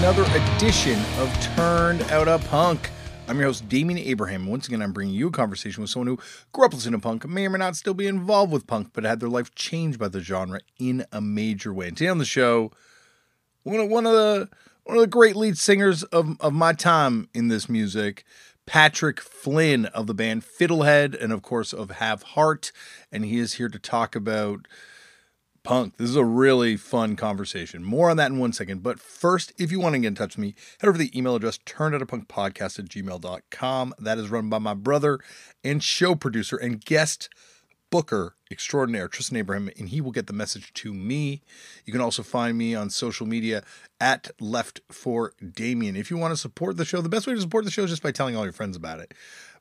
another edition of Turned Out a Punk. I'm your host, Damian Abraham. Once again, I'm bringing you a conversation with someone who grew up listening to punk, may or may not still be involved with punk, but had their life changed by the genre in a major way. And today on the show, one of the great lead singers of my time in this music, Patrick Flynn of the band Fiddlehead, and of course of Have Heart. And he is here to talk about punk. This is a really fun conversation. More on that in 1 second. But first, if you want to get in touch with me, head over to the email address turnedoutapunkpodcast@gmail.com. That is run by my brother and show producer and guest booker extraordinaire, Tristan Abraham, and he will get the message to me. You can also find me on social media at Left4Damian. If you want to support the show, the best way to support the show is just by telling all your friends about it.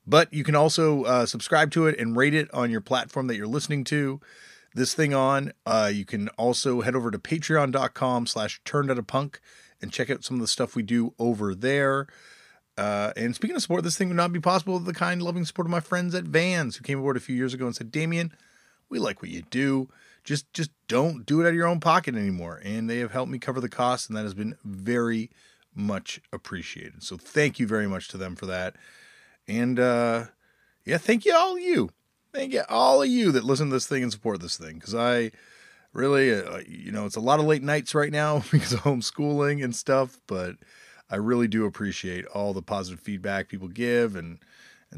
But you can also subscribe to it and rate it on your platform that you're listening to this thing on. You can also head over to patreon.com/turnedoutapunk and check out some of the stuff we do over there. And speaking of support, this thing would not be possible with the kind, loving support of my friends at Vans, who came aboard a few years ago and said, Damian, we like what you do. Just don't do it out of your own pocket anymore. And they have helped me cover the costs, and that has been very much appreciated. So thank you very much to them for that. And thank you all of you. Thank you all of you that listen to this thing and support this thing. Because I really, it's a lot of late nights right now because of homeschooling and stuff, but I really do appreciate all the positive feedback people give and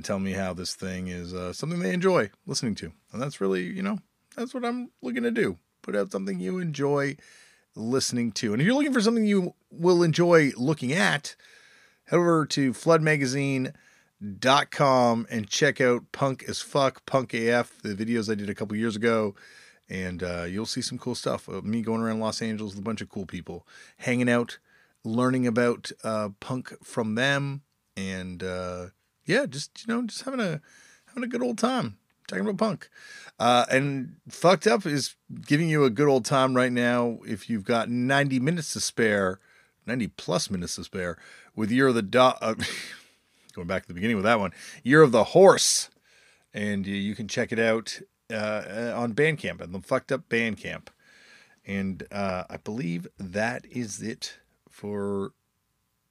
tell me how this thing is something they enjoy listening to. And that's really, that's what I'm looking to do. Put out something you enjoy listening to. And if you're looking for something you will enjoy looking at, head over to floodmagazine.com and check out Punk as Fuck, Punk AF, the videos I did a couple years ago. And you'll see some cool stuff. Me going around Los Angeles with a bunch of cool people, hanging out, learning about punk from them, and just having a good old time talking about punk. And Fucked Up is giving you a good old time right now if you've got 90 minutes to spare, 90 plus minutes to spare, with Year of the Dog. Going back to the beginning with that one, Year of the Horse, and you can check it out on Bandcamp, and the Fucked Up Bandcamp. And I believe that is it for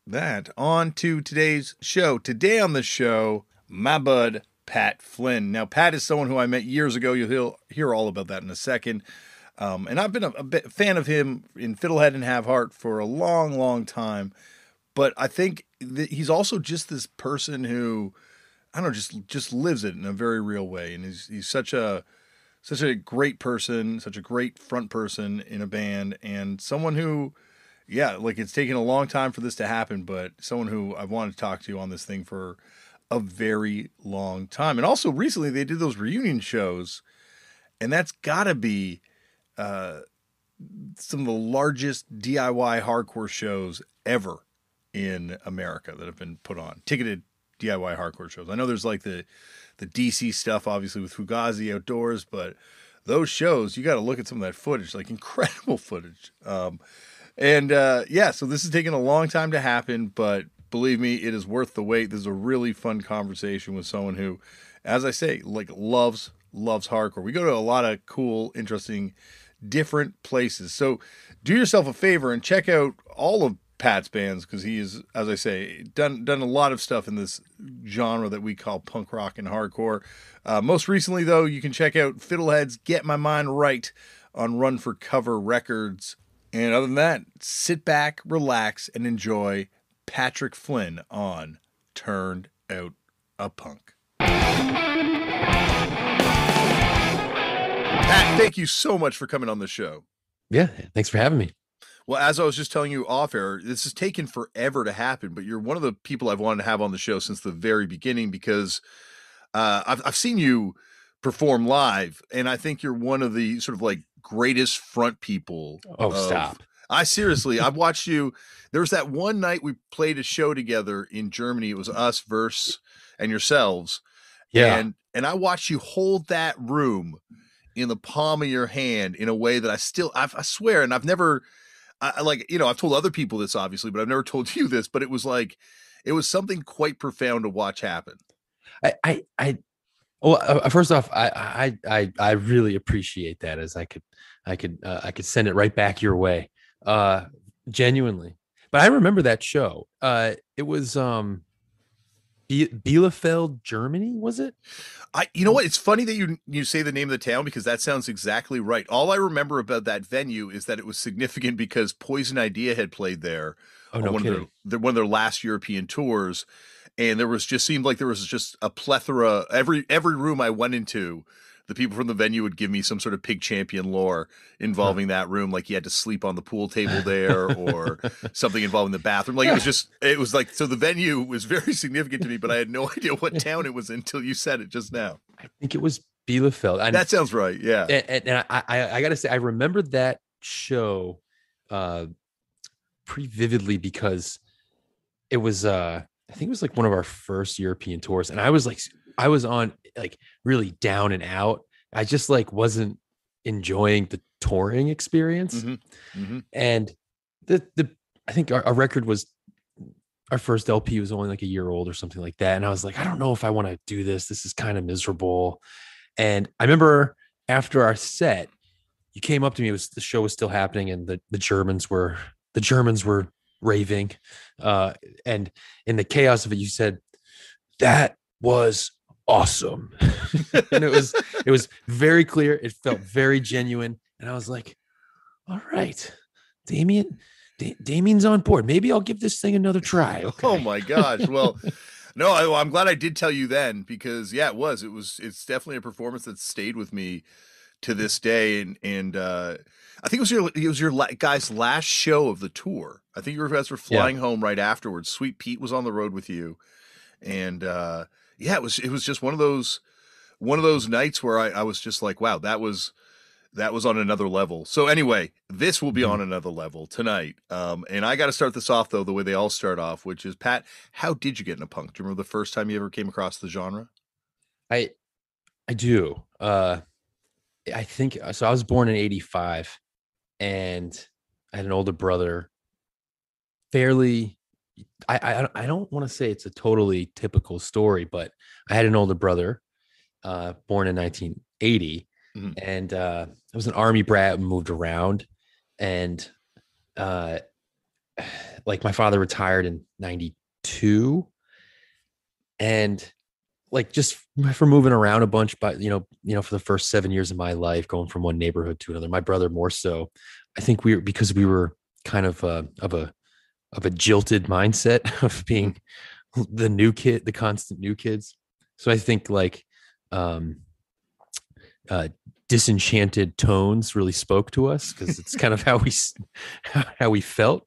that. On to today's show. Today on the show, my bud, Pat Flynn. Now, Pat is someone who I met years ago. You'll hear all about that in a second. And I've been a fan of him in Fiddlehead and Have Heart for a long, long time. But I think that he's also just this person who, I don't know, just lives it in a very real way. And he's such a great person, such a great front person in a band, and someone who, it's taken a long time for this to happen, but someone who I've wanted to talk to on this thing for a very long time. And also recently they did those reunion shows, and that's gotta be some of the largest DIY hardcore shows ever in America that have been put on. Ticketed DIY hardcore shows. I know there's like the DC stuff, obviously, with Fugazi outdoors, but those shows, you got to look at some of that footage, like incredible footage. So this is taking a long time to happen, but believe me, it is worth the wait. This is a really fun conversation with someone who, as I say, loves hardcore. We go to a lot of cool, interesting, different places. So do yourself a favor and check out all of Pat's bands, because he is, as I say, done a lot of stuff in this genre that we call punk rock and hardcore. Most recently, though, you can check out Fiddlehead's Get My Mind Right on Run for Cover Records. And other than that, sit back, relax, and enjoy Patrick Flynn on Turned Out a Punk. Pat, thank you so much for coming on the show. Yeah, thanks for having me. Well, as I was just telling you off air, this has taken forever to happen, but you're one of the people I've wanted to have on the show since the very beginning, because I've seen you perform live, and I think you're one of the sort of like greatest front people. Stop. I've watched you. There was that one night we played a show together in Germany. It was us, Verse, and yourselves. Yeah. And I watched you hold that room in the palm of your hand in a way that I swear, and I've never... I've told other people this, obviously, but I've never told you this, but it was something quite profound to watch happen. First off, I really appreciate that, as I could send it right back your way. Genuinely. But I remember that show. It was Bielefeld, Germany, was it? You know what? It's funny that you say the name of the town because that sounds exactly right. All I remember about that venue is that it was significant because Poison Idea had played there Oh, on no kidding. one of their last European tours, and there was just seemed like there was just a plethora. Every room I went into, the people from the venue would give me some sort of Pig Champion lore Huh. involving that room, like you had to sleep on the pool table there, or something involving the bathroom. Like it was like so. The venue was very significant to me, but I had no idea what town it was until you said it just now. I think it was Bielefeld. That sounds right. Yeah. And I gotta say, I remember that show uh pretty vividly because it was I think it was like one of our first European tours, and I was on like really down and out. I just like wasn't enjoying the touring experience. Mm-hmm. Mm-hmm. And the I think our record was our first LP was only like a year old or something like that. And I was like, I don't know if I want to do this. This is kind of miserable. And I remember after our set, you came up to me. It was the show was still happening, and the Germans were raving. And in the chaos of it, you said that was awesome, and it was very clear. It felt very genuine, and I was like, all right, Damian. Damian's on board. Maybe I'll give this thing another try. Oh Okay. my gosh. Well, no, I'm glad I did tell you then because yeah, it's definitely a performance that stayed with me to this day. And I think it was your guys' last show of the tour. I think you guys were Yeah. flying home right afterwards. Sweet Pete was on the road with you. And yeah, it was just one of those nights where I was just like, wow, that was on another level. So anyway, this will be Mhm. on another level tonight. And I got to start this off though the way they all start off, which is Pat. How did you get into punk? Do you remember the first time you ever came across the genre? I I do. I think so. I was born in '85, and I had an older brother. Fairly, I don't want to say it's a totally typical story, but I had an older brother, born in 1980, Mhm. and I was an army brat and moved around, and uh, like my father retired in '92, and like just for moving around a bunch, but for the first 7 years of my life, going from one neighborhood to another, my brother more so. I think because we were kind of a jilted mindset of Mhm. being the new kid, the constant new kids. So I think like um, uh, disenchanted tones really spoke to us because it's kind of how we felt.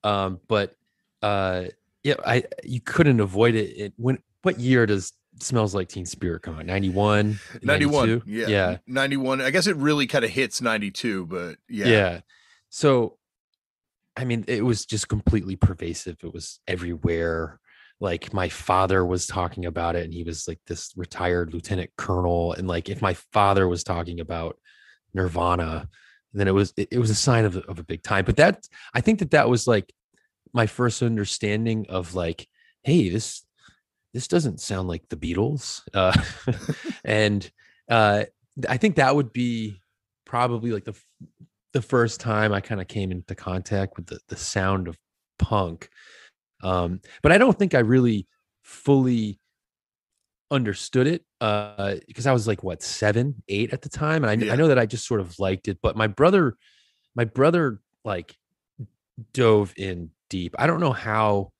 But uh, yeah, I you couldn't avoid it. When what year does Smells Like Teen Spirit come out? 91, 91. 92? Yeah. Yeah. 91. I guess it really kind of hits 92, but yeah. Yeah. So I mean, it was just completely pervasive. It was everywhere. Like my father was talking about it, and he was like this retired lieutenant colonel. And like if my father was talking about Nirvana, then it was a sign of a big time. But that I think that was like my first understanding of like, hey, this doesn't sound like the Beatles. And uh, I think that would be probably like the first time I kind of came into contact with the sound of punk. But I don't think I really fully understood it because I was like what 7, 8 at the time, and I Yeah. know that I just sort of liked it. But my brother like dove in deep. I don't know how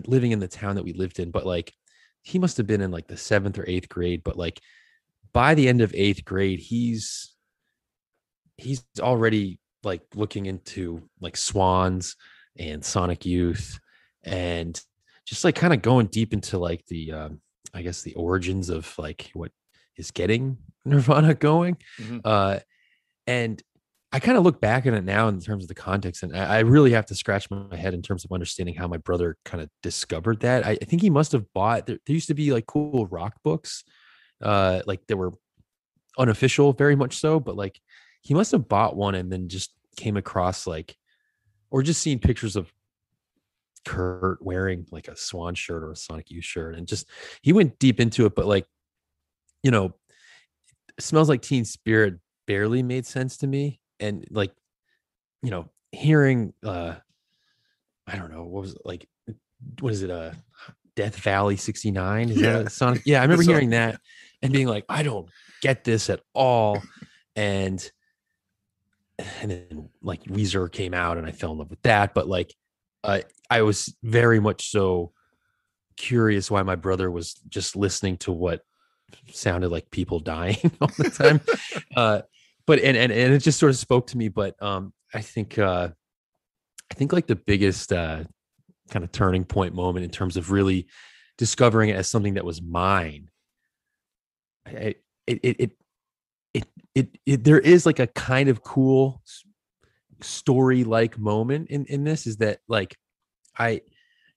living in the town that we lived in, but like he must have been in like the seventh or eighth grade. But like by the end of eighth grade, he's already like looking into like Swans and Sonic Youth and just like kind of going deep into like the I guess the origins of like what is getting Nirvana going. Mhm. Uh and I kind of look back at it now in terms of the context, and I really have to scratch my head in terms of understanding how my brother kind of discovered that. I think he must have bought there used to be like cool rock books, like they were unofficial, very much so, but like he must have bought one and then just came across like or just seen pictures of Kurt wearing like a Swan shirt or a Sonic Youth shirt, and just he went deep into it. But like you know, Smells Like Teen Spirit barely made sense to me, and like hearing I don't know, what was it like? What is it? Death Valley 69? Is that Yeah. a Sonic? Yeah, I remember So, hearing that and being like, I don't get this at all. And then like Weezer came out and I fell in love with that. But like I was very much so curious why my brother was just listening to what sounded like people dying all the time. But and it just sort of spoke to me. But I think like the biggest kind of turning point moment in terms of really discovering it as something that was mine. I, it, it, it, there is like a kind of cool story like moment in this is that like it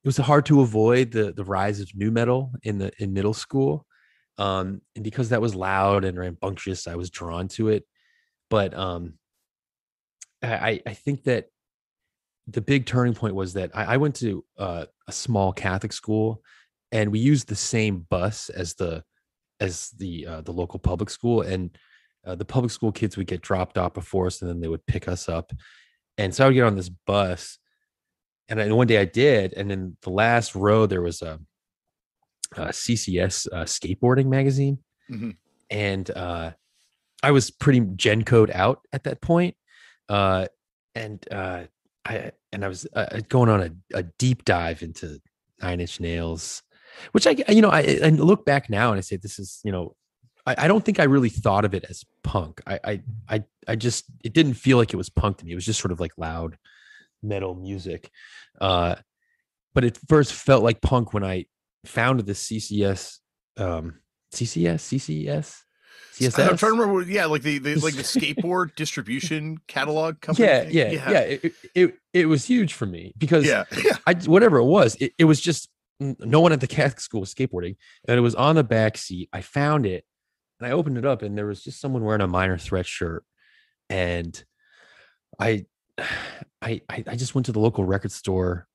was hard to avoid the rise of new metal in middle school. And because that was loud and rambunctious, I was drawn to it. But I think that the big turning point was that I went to a small Catholic school, and we used the same bus as the local public school, and the public school kids would get dropped off before us, and then they would pick us up. And so I would get on this bus, and then one day I did, and in the last row there was a CCS skateboarding magazine, mhm. and I was pretty Gen Code out at that point, uh, and I was going on a deep dive into Nine Inch Nails, which I look back now and I say this is I don't think I really thought of it as punk. I just it didn't feel like it was punk to me. It was just sort of like loud metal music, but it first felt like punk when I founded the CCS, CCS, I'm trying CSS. to remember. Yeah, like the like the skateboard distribution catalog company Yeah, thing. yeah, Yeah, yeah. It was huge for me because yeah, yeah. whatever it was, it was just no one at the Catholic school was skateboarding, and it was on the back seat. I found it and I opened it up, and there was just someone wearing a Minor Threat shirt, and I, I just went to the local record store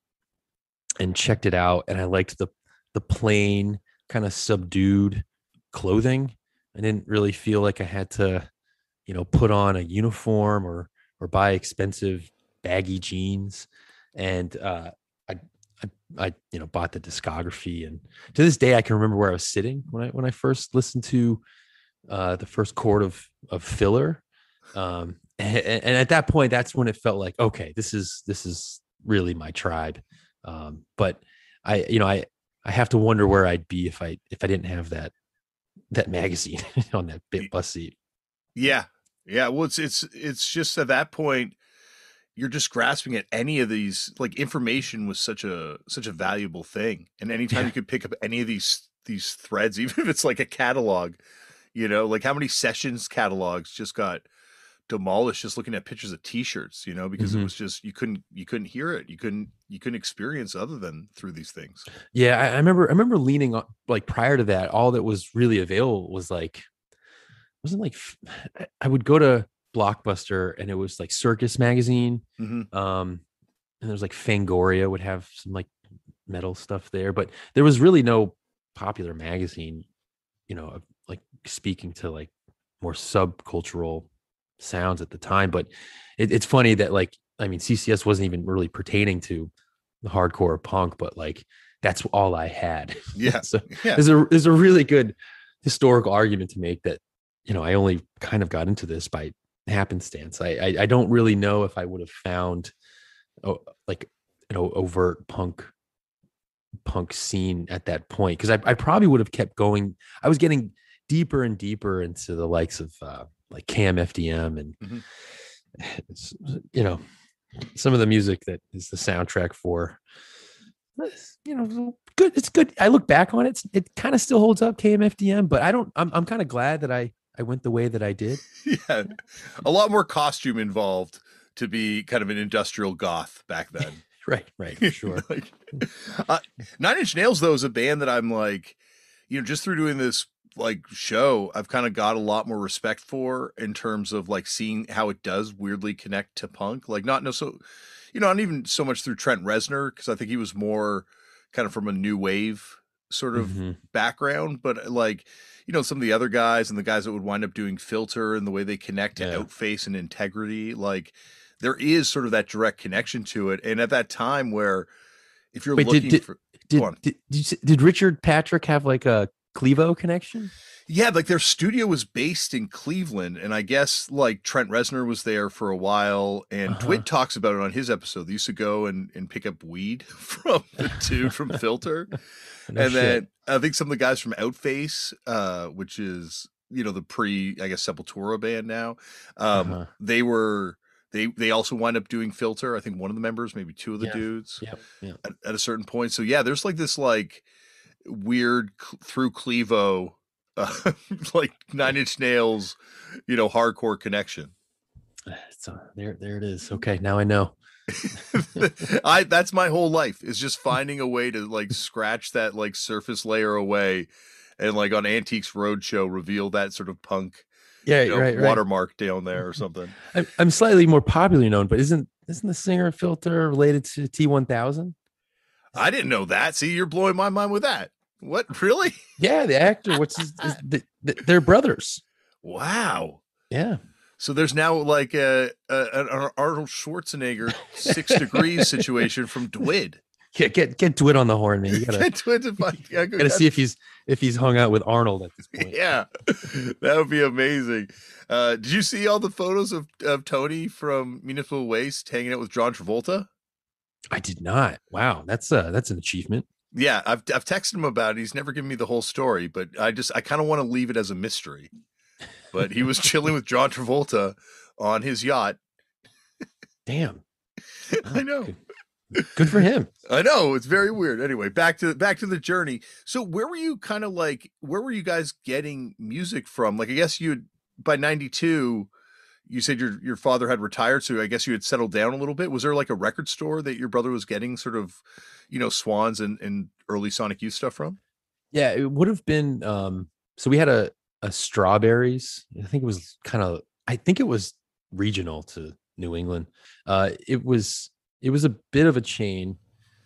and checked it out, and I liked the plain kind of subdued clothing. I didn't really feel like I had to put on a uniform or buy expensive baggy jeans. And I, bought the discography, and to this day I can remember where I was sitting when I first listened to the first chord of Filler. And at that point, that's when it felt like, okay, this is really my tribe. But I have to wonder where I'd be if I didn't have that magazine on that bit bus seat. Yeah. Yeah. Well, it's just at that point you're just grasping at any of these. Like, information was such a valuable thing, and anytime Yeah. you could pick up any of these threads, even if it's like a catalog, like how many sessions catalogs just got demolished just looking at pictures of T-shirts, because it Mm-hmm. was just you couldn't hear it, you couldn't experience other than through these things. Yeah, I remember leaning on, like, prior to that, all that was really available was like wasn't like I would go to Blockbuster and it was like Circus magazine, Hmm. and there's like Fangoria would have some like metal stuff there, but there was really no popular magazine, like speaking to like more subcultural sounds at the time. But it's funny that like I mean CCS wasn't even really pertaining to the hardcore punk, but like that's all I had. Yeah. So Yeah. there's a really good historical argument to make that I only kind of got into this by happenstance. I don't really know if I would have found like overt punk scene at that point, because I probably would have kept going. I was getting deeper and deeper into the likes of like KMFDM and Hmm. it's, some of the music that is the soundtrack for good. It's good. I look back on it, it kind of still holds up, KMFDM, but I'm kind of glad that I went the way that I did. Yeah. A lot more costume involved to be kind of an industrial goth back then. Right, for sure. Like, uh, Nine Inch Nails though is a band that I'm like, just through doing this like show, I've kind of got a lot more respect for, in terms of like seeing how it does weirdly connect to punk. Like, not no so, not even so much through Trent Reznor, because I think he was more kind of from a new wave sort of Hmm. background, but like, some of the other guys and the guys that would wind up doing Filter and the way they connect to Yeah. Outface and Integrity, like there is sort of that direct connection to it. And at that time where if you're Wait, looking for, go on. did Richard Patrick have like a Clevo connection? Yeah, like their studio was based in Cleveland, and I guess like Trent Reznor was there for a while, and Dwight talks about it on his episode. They used to go and pick up weed from the dude from Filter. No And shit. then I think some of the guys from Outface, which is, you know, the I guess Sepultura band now, they also wind up doing Filter. I think one of the members, maybe two of the dudes at a certain point. So yeah, there's like this like weird through Clevo, like Nine Inch Nails, you know, hardcore connection. So there it is. Okay, now I know. That's my whole life, is just finding a way to like scratch that like surface layer away, and like on Antiques Roadshow reveal that sort of punk, watermark down there or something. I'm slightly more popularly known, but isn't the singer of Filter related to T1000? I didn't know that. See, you're blowing my mind with that. What, really? Yeah, the actor. They're brothers. Wow. Yeah. So there's now like an Arnold Schwarzenegger 6 Degrees situation from Dwid. Get Dwid on the horn, man. You gotta see if he's hung out with Arnold at this point. Yeah, that would be amazing. Did you see all the photos of Tony from Municipal Waste hanging out with John Travolta? I did not. Wow, that's an achievement. Yeah, I've texted him about it. He's never given me the whole story, but I kind of want to leave it as a mystery. But he was chilling with John Travolta on his yacht. Damn. I know. Good for him. I know, it's very weird. Anyway, back to the journey. So where were you guys getting music from? Like, I guess by 92, you said your father had retired, so I guess you had settled down a little bit. Was there like a record store that your brother was getting sort of, you know, Swans and early Sonic Youth stuff from? Yeah, it would have been so we had a Strawberries. I think it was regional to New England. It was a bit of a chain.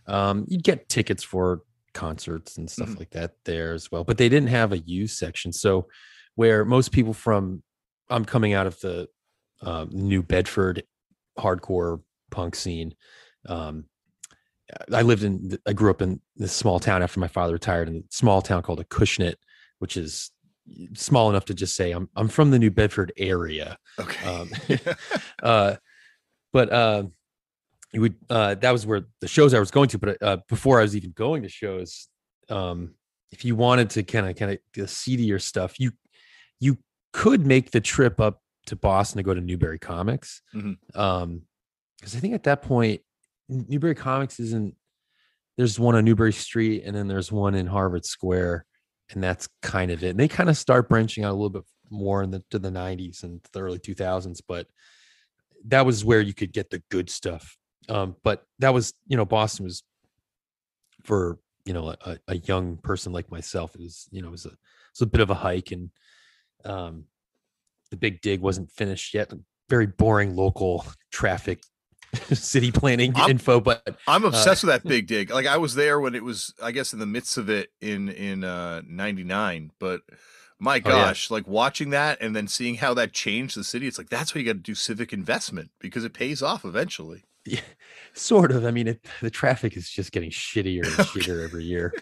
You'd get tickets for concerts and stuff like that there as well, but they didn't have a used section. So where most people I'm coming out of the New Bedford hardcore punk scene. I grew up in this small town after my father retired, in a small town called Acushnet, which is small enough to just say I'm from the New Bedford area. Okay. But you would that was where the shows I was going to. But before I was even going to shows, if you wanted to kind of the seedier stuff, you could make the trip up to Boston to go to Newbury Comics. Because I think at that point, Newbury Comics there's one on Newbury Street, and then there's one in Harvard Square, and that's kind of it. And they kind of start branching out a little bit more to the 90s and the early 2000s, but that was where you could get the good stuff. But that was, you know, Boston was for, you know, a young person like myself. It was, you know, it was a bit of a hike, and the Big Dig wasn't finished yet. Very boring local traffic city planning info, but I'm obsessed with that Big Dig. Like, I was there when it was, I guess, in the midst of it in 99, but my gosh, like watching that and then seeing how that changed the city, it's like, that's why you got to do civic investment, because it pays off eventually. Yeah, sort of. I mean, the traffic is just getting shittier and shittier every year.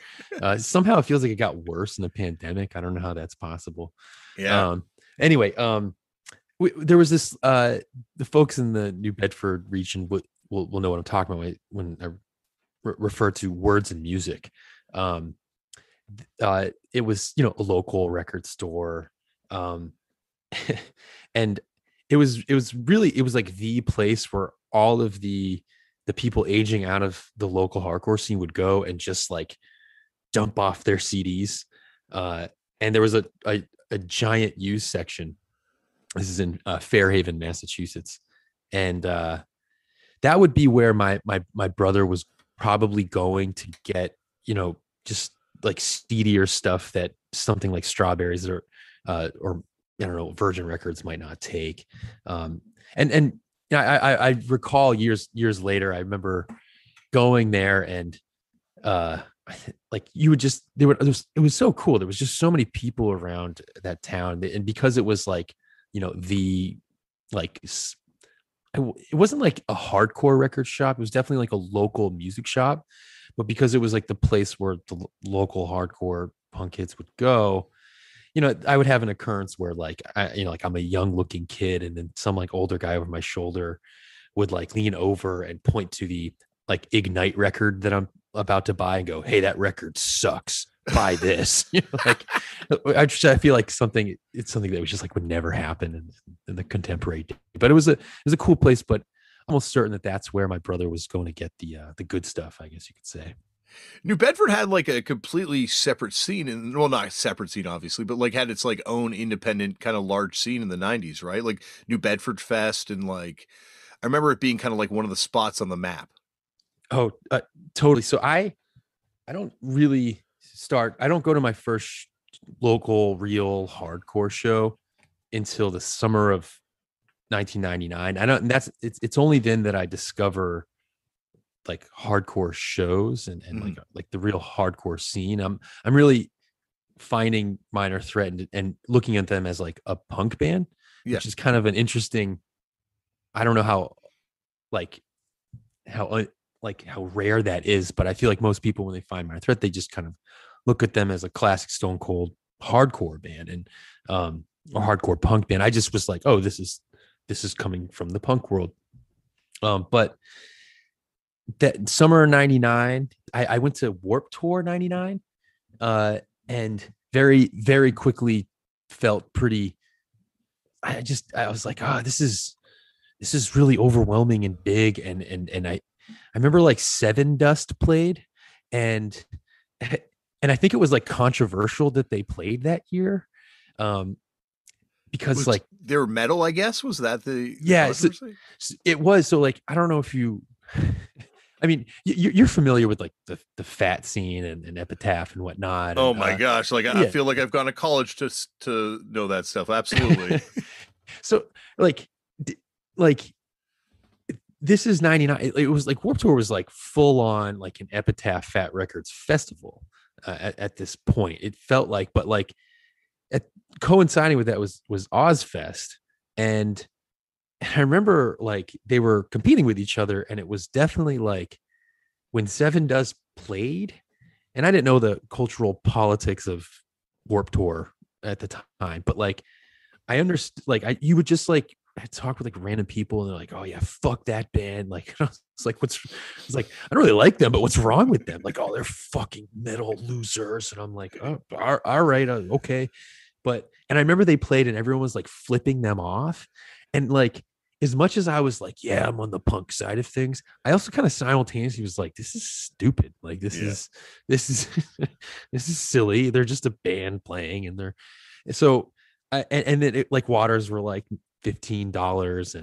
Somehow it feels like it got worse in the pandemic. I don't know how that's possible. Yeah. Anyway, there was this, the folks in the New Bedford region will know what I'm talking about when I refer to words and music. It was, you know, a local record store. And it was like the place where all of the people aging out of the local hardcore scene would go and just like dump off their CDs. And there was a giant used section. This is in Fairhaven, Massachusetts. And that would be where my brother was probably going to get, you know, just like seedier stuff that something like Strawberries or I don't know, Virgin Records might not take. And I recall years later, I remember going there, and like you would just it was so cool. There was just so many people around that town, and because it was like, you know, the like it wasn't like a hardcore record shop. It was definitely like a local music shop, but because it was like the place where the local hardcore punk kids would go, I would have an occurrence where like like I'm a young looking kid, and then some like older guy over my shoulder would like lean over and point to the like Ignite record that I'm about to buy and go, "Hey, that record sucks. Buy this." Like I feel like it's something that was just like would never happen in the contemporary day. But it was a cool place, but I'm almost certain that that's where my brother was going to get the good stuff, I guess you could say. New Bedford had like a completely separate scene, and well, not separate scene obviously, but like had its like own independent kind of large scene in the '90s, right? Like New Bedford Fest, and like I remember it being kind of like one of the spots on the map. Oh, totally. So I don't really start. I don't go to my first local real hardcore show until the summer of 1999. I don't. And that's it's only then that I discover like hardcore shows and Mhm. like the real hardcore scene. I'm really finding Minor Threat and looking at them as like a punk band, Yeah. which is kind of an interesting. I don't know like how how rare that is, but I feel like most people when they find Minor Threat, they just kind of look at them as a classic Stone Cold hardcore band and or hardcore punk band. I just was like, oh, this is coming from the punk world. But that summer of '99, I went to Warp Tour '99, and very very quickly felt pretty. I was like, oh, this is really overwhelming and big, and I remember like Seven Dust played, and I think it was like controversial that they played that year, um, because Was like their metal, I guess? Was that the yeah, so, controversy? it was so like I don't know if you. I mean, you're familiar with like the fat scene and Epitaph and whatnot, Oh and my gosh! Like I yeah. feel like I've gone to college to know that stuff. Absolutely. So like like this is '99. It was like Warped Tour was like full on like an Epitaph Fat Records festival at this point. It felt like, but like at, coinciding with that was Ozfest, and I remember like they were competing with each other, and it was definitely like when Seven Dust played, and I didn't know the cultural politics of Warped Tour at the time, but like I understood, like you would just like I talk with like random people and they're like, oh yeah, fuck that band. Like it's like it's like I don't really like them, but what's wrong with them? Like, oh, they're fucking metal losers. And I'm like, oh, all right, okay. But and I remember they played and everyone was like flipping them off. And like as much as I was like, yeah, I'm on the punk side of things, I also kind of simultaneously was like, this is stupid. Like Yeah. this is this is silly. They're just a band playing and they're so and then like waters were like $15,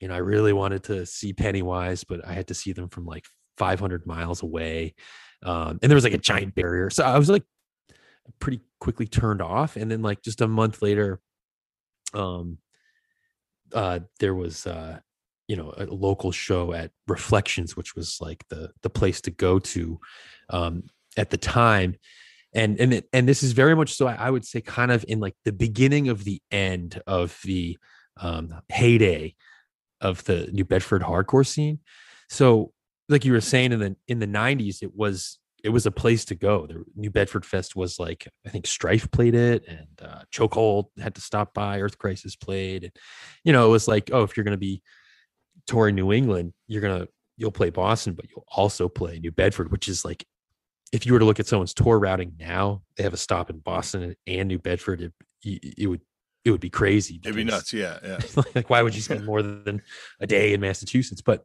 and I really wanted to see Pennywise, but I had to see them from like 500 miles away, and there was like a giant barrier, so I was like pretty quickly turned off. And then like just a month later, um there was a local show at Reflections, which was like the place to go to at the time. And this is very much so I would say kind of in like the beginning of the end of the heyday of the New Bedford hardcore scene. So like you were saying in the 90s, it was a place to go. The New Bedford Fest was like, I think Strife played it, and Chokehold had to stop by, Earth Crisis played. And, it was like, oh, if you're going to be touring New England, you'll play Boston, but you'll also play New Bedford, which is like, if you were to look at someone's tour routing now, they have a stop in Boston and New Bedford. It would be crazy. It'd be nuts. Yeah. Yeah. Like, why would you spend more than a day in Massachusetts? But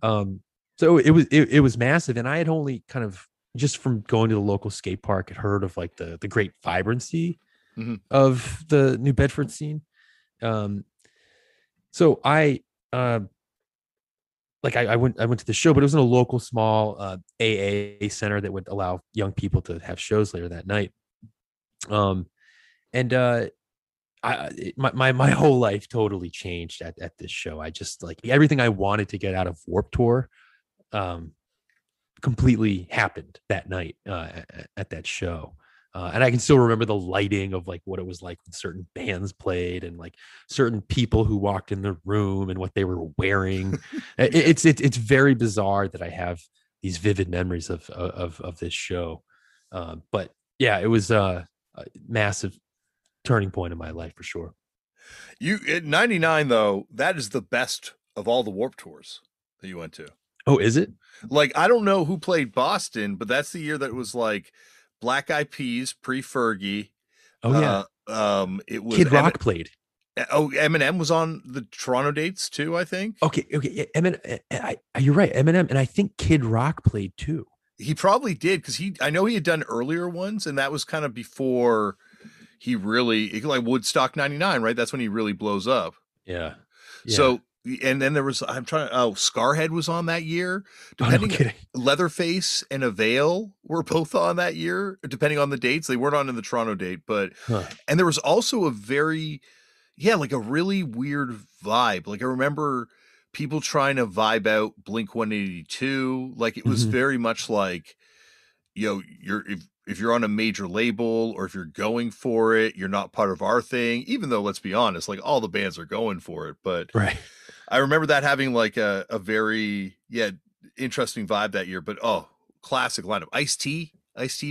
so it was massive, and I had only kind of just from going to the local skate park had heard of like the great vibrancy Mm-hmm. of the New Bedford scene. So I went to the show, but it was in a local small AA center that would allow young people to have shows later that night. And my whole life totally changed at this show. I just like everything I wanted to get out of Warped Tour completely happened that night at that show. And I can still remember the lighting of like what it was like when certain bands played and like certain people who walked in the room and what they were wearing. Yeah. It's very bizarre that I have these vivid memories of this show. But yeah, it was a massive turning point in my life for sure. You at 99 though, that is the best of all the Warp Tours that you went to. Oh, is it? Like I don't know who played Boston, but that's the year that was like Black Eyed Peas pre Fergie. Oh yeah, It was Kid Rock played. Eminem was on the Toronto dates too, I think. Okay, yeah, Eminem. You're right, Eminem, and I think Kid Rock played too. He probably did because I know he had done earlier ones, and that was kind of before he really like Woodstock '99, right? That's when he really blows up. Yeah, yeah. So, and then there was Scarhead was on that year. Oh no, Depending, kidding. Leatherface and Avail were both on that year, depending on the dates. They weren't on in the Toronto date, but Huh. and there was also like a really weird vibe. Like I remember people trying to vibe out Blink 182. Like it was Mhm. very much like, you're if you're on a major label or if you're going for it, you're not part of our thing. Even though, let's be honest, like all the bands are going for it. But Right. I remember that having like a very interesting vibe that year. But classic lineup. Ice T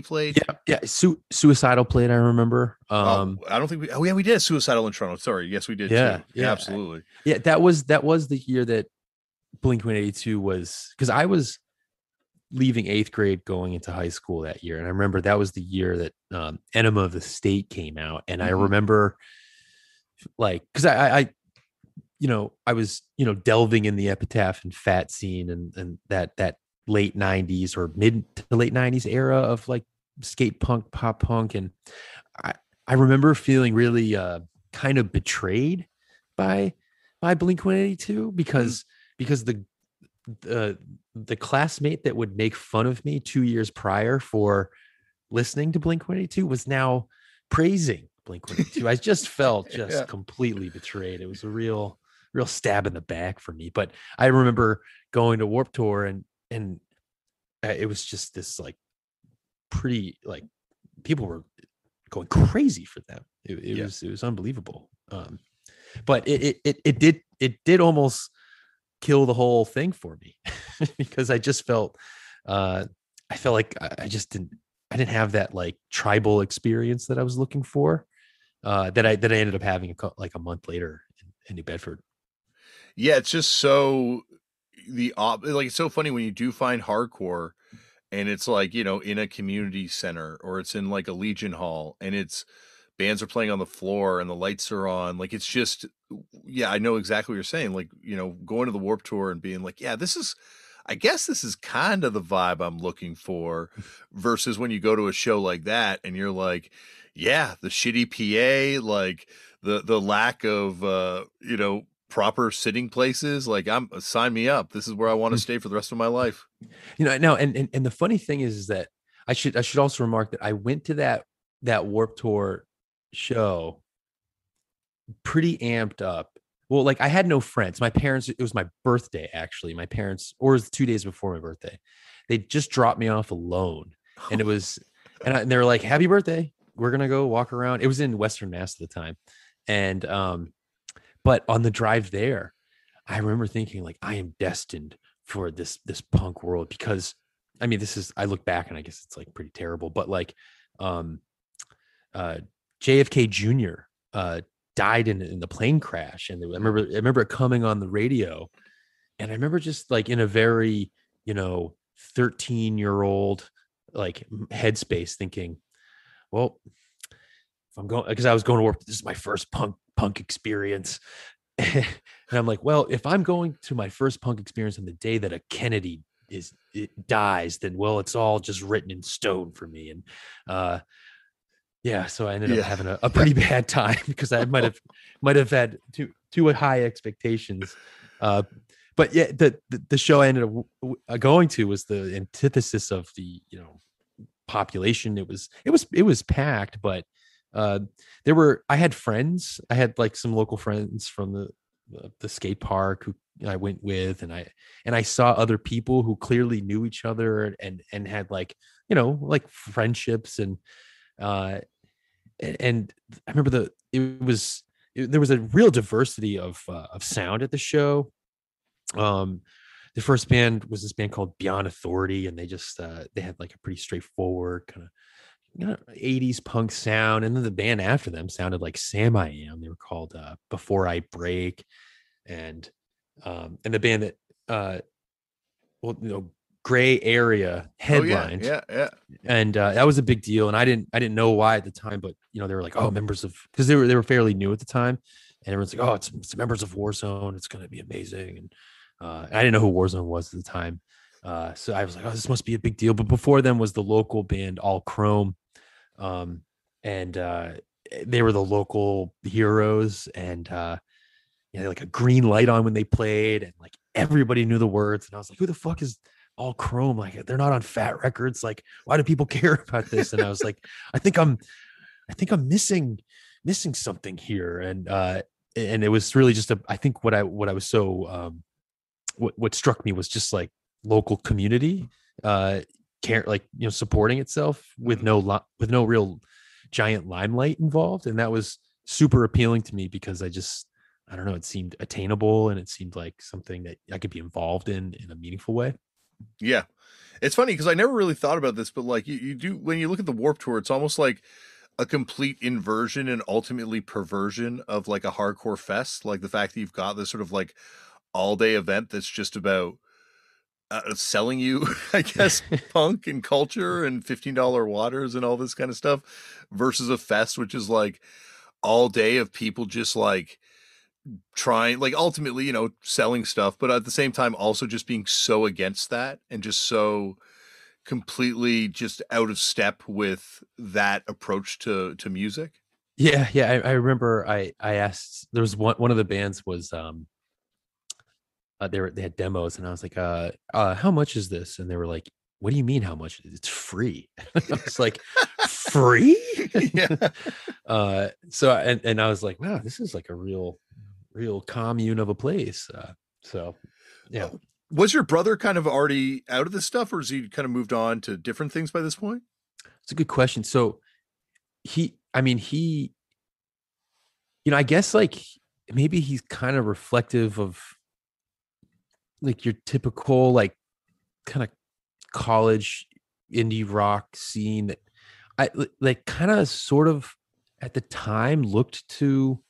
played. Yeah, yeah. Suicidal played. I remember. Oh, I don't think we. Oh yeah, we did Suicidal in Toronto. Sorry, yes, we did Yeah, too. yeah, Absolutely. yeah. That was the year that Blink 182 was, because I was leaving eighth grade going into high school that year, and I remember that was the year that Enema of the State came out, and I Mhm. remember like because I was delving in the Epitaph and Fat scene and that late 90s or mid to late 90s era of like skate punk, pop punk. And I I remember feeling really kind of betrayed by Blink 182 Mm. because the the classmate that would make fun of me 2 years prior for listening to Blink 182 was now praising Blink 182. I just felt just Yeah. completely betrayed. It was a real stab in the back for me. But I remember going to Warp Tour and it was just this like pretty like people were going crazy for them. Yeah. It was unbelievable. But it did almost kill the whole thing for me because I just felt I felt like I just didn't have that like tribal experience that I was looking for, that I ended up having like a month later in New Bedford. Yeah, it's just so like it's so funny when you do find hardcore and it's like, in a community center or it's in like a Legion Hall and it's bands are playing on the floor and the lights are on. Like it's just yeah, I know exactly what you're saying. Like, going to the Warp Tour and being like, yeah, I guess this is kind of the vibe I'm looking for versus when you go to a show like that and you're like, yeah, the shitty PA, like the lack of proper sitting places, like sign me up. This is where I want to stay for the rest of my life. No, and the funny thing is that I should also remark that I went to that Warp Tour show pretty amped up. Well, like I had no friends. My parents, it was my birthday actually. My parents, or it was 2 days before my birthday, they just dropped me off alone, and it was, and they were like, "Happy birthday! We're gonna go walk around." It was in Western Mass at the time, and but on the drive there, I remember thinking like, I am destined for this punk world because, I mean, this is I look back and I guess it's like pretty terrible, but like, um, uh, JFK Jr. Died in the plane crash, and I remember it coming on the radio, and I remember just like in a very 13-year-old like headspace thinking, well, if I'm going, because I was going to work, this is my first punk experience. And I'm like, well, if I'm going to my first punk experience on the day that a Kennedy dies, then well, it's all just written in stone for me. And yeah, so I ended up Yeah. having a pretty bad time because I might have had too high expectations. But yeah, the show I ended up going to was the antithesis of the population. It was packed, but I had friends. I had like some local friends from the skate park who I went with, and I saw other people who clearly knew each other and had like like friendships, and uh, and I remember there was a real diversity of sound at the show. The first band was this band called Beyond Authority, and they had like a pretty straightforward kind of 80s punk sound. And then the band after them sounded like Sam I Am. They were called Before I Break. And the band that Gray Area Oh yeah, headlined. yeah, yeah. And that was a big deal. And I didn't know why at the time, but they were like, oh, members of, because they were fairly new at the time. And everyone's like, oh, it's members of Warzone. It's going to be amazing. And I didn't know who Warzone was at the time. So I was like, oh, this must be a big deal. But before them was the local band All Chrome. And they were the local heroes. And they had like a green light on when they played. And like everybody knew the words. And I was like, who the fuck is All Chrome? Like, they're not on Fat Records. Like, why do people care about this? And I was like, I think I'm missing something here. And it was really just I think what I was so what struck me was just like local community care, like supporting itself with no real giant limelight involved. And that was super appealing to me because I don't know, it seemed attainable and it seemed like something that I could be involved in a meaningful way. Yeah. It's funny because I never really thought about this, but like you do, when you look at the Warped Tour, it's almost like a complete inversion and ultimately perversion of like a hardcore fest. Like the fact that you've got this sort of like all day event that's just about selling you, I guess, punk and culture and $15 waters and all this kind of stuff versus a fest, which is like all day of people just like trying, like ultimately, selling stuff, but at the same time also just being so against that and just so completely just out of step with that approach to music. Yeah. I remember I asked, there was one of the bands was they had demos and I was like, how much is this? And they were like, what do you mean how much? It's free. I was like, free? Yeah. So and I was like, wow, this is like a real commune of a place. So yeah. Was your brother kind of already out of this stuff, or has he kind of moved on to different things by this point? It's a good question. So he, I guess like maybe he's kind of reflective of like your typical like kind of college indie rock scene that I like kind of sort of at the time looked to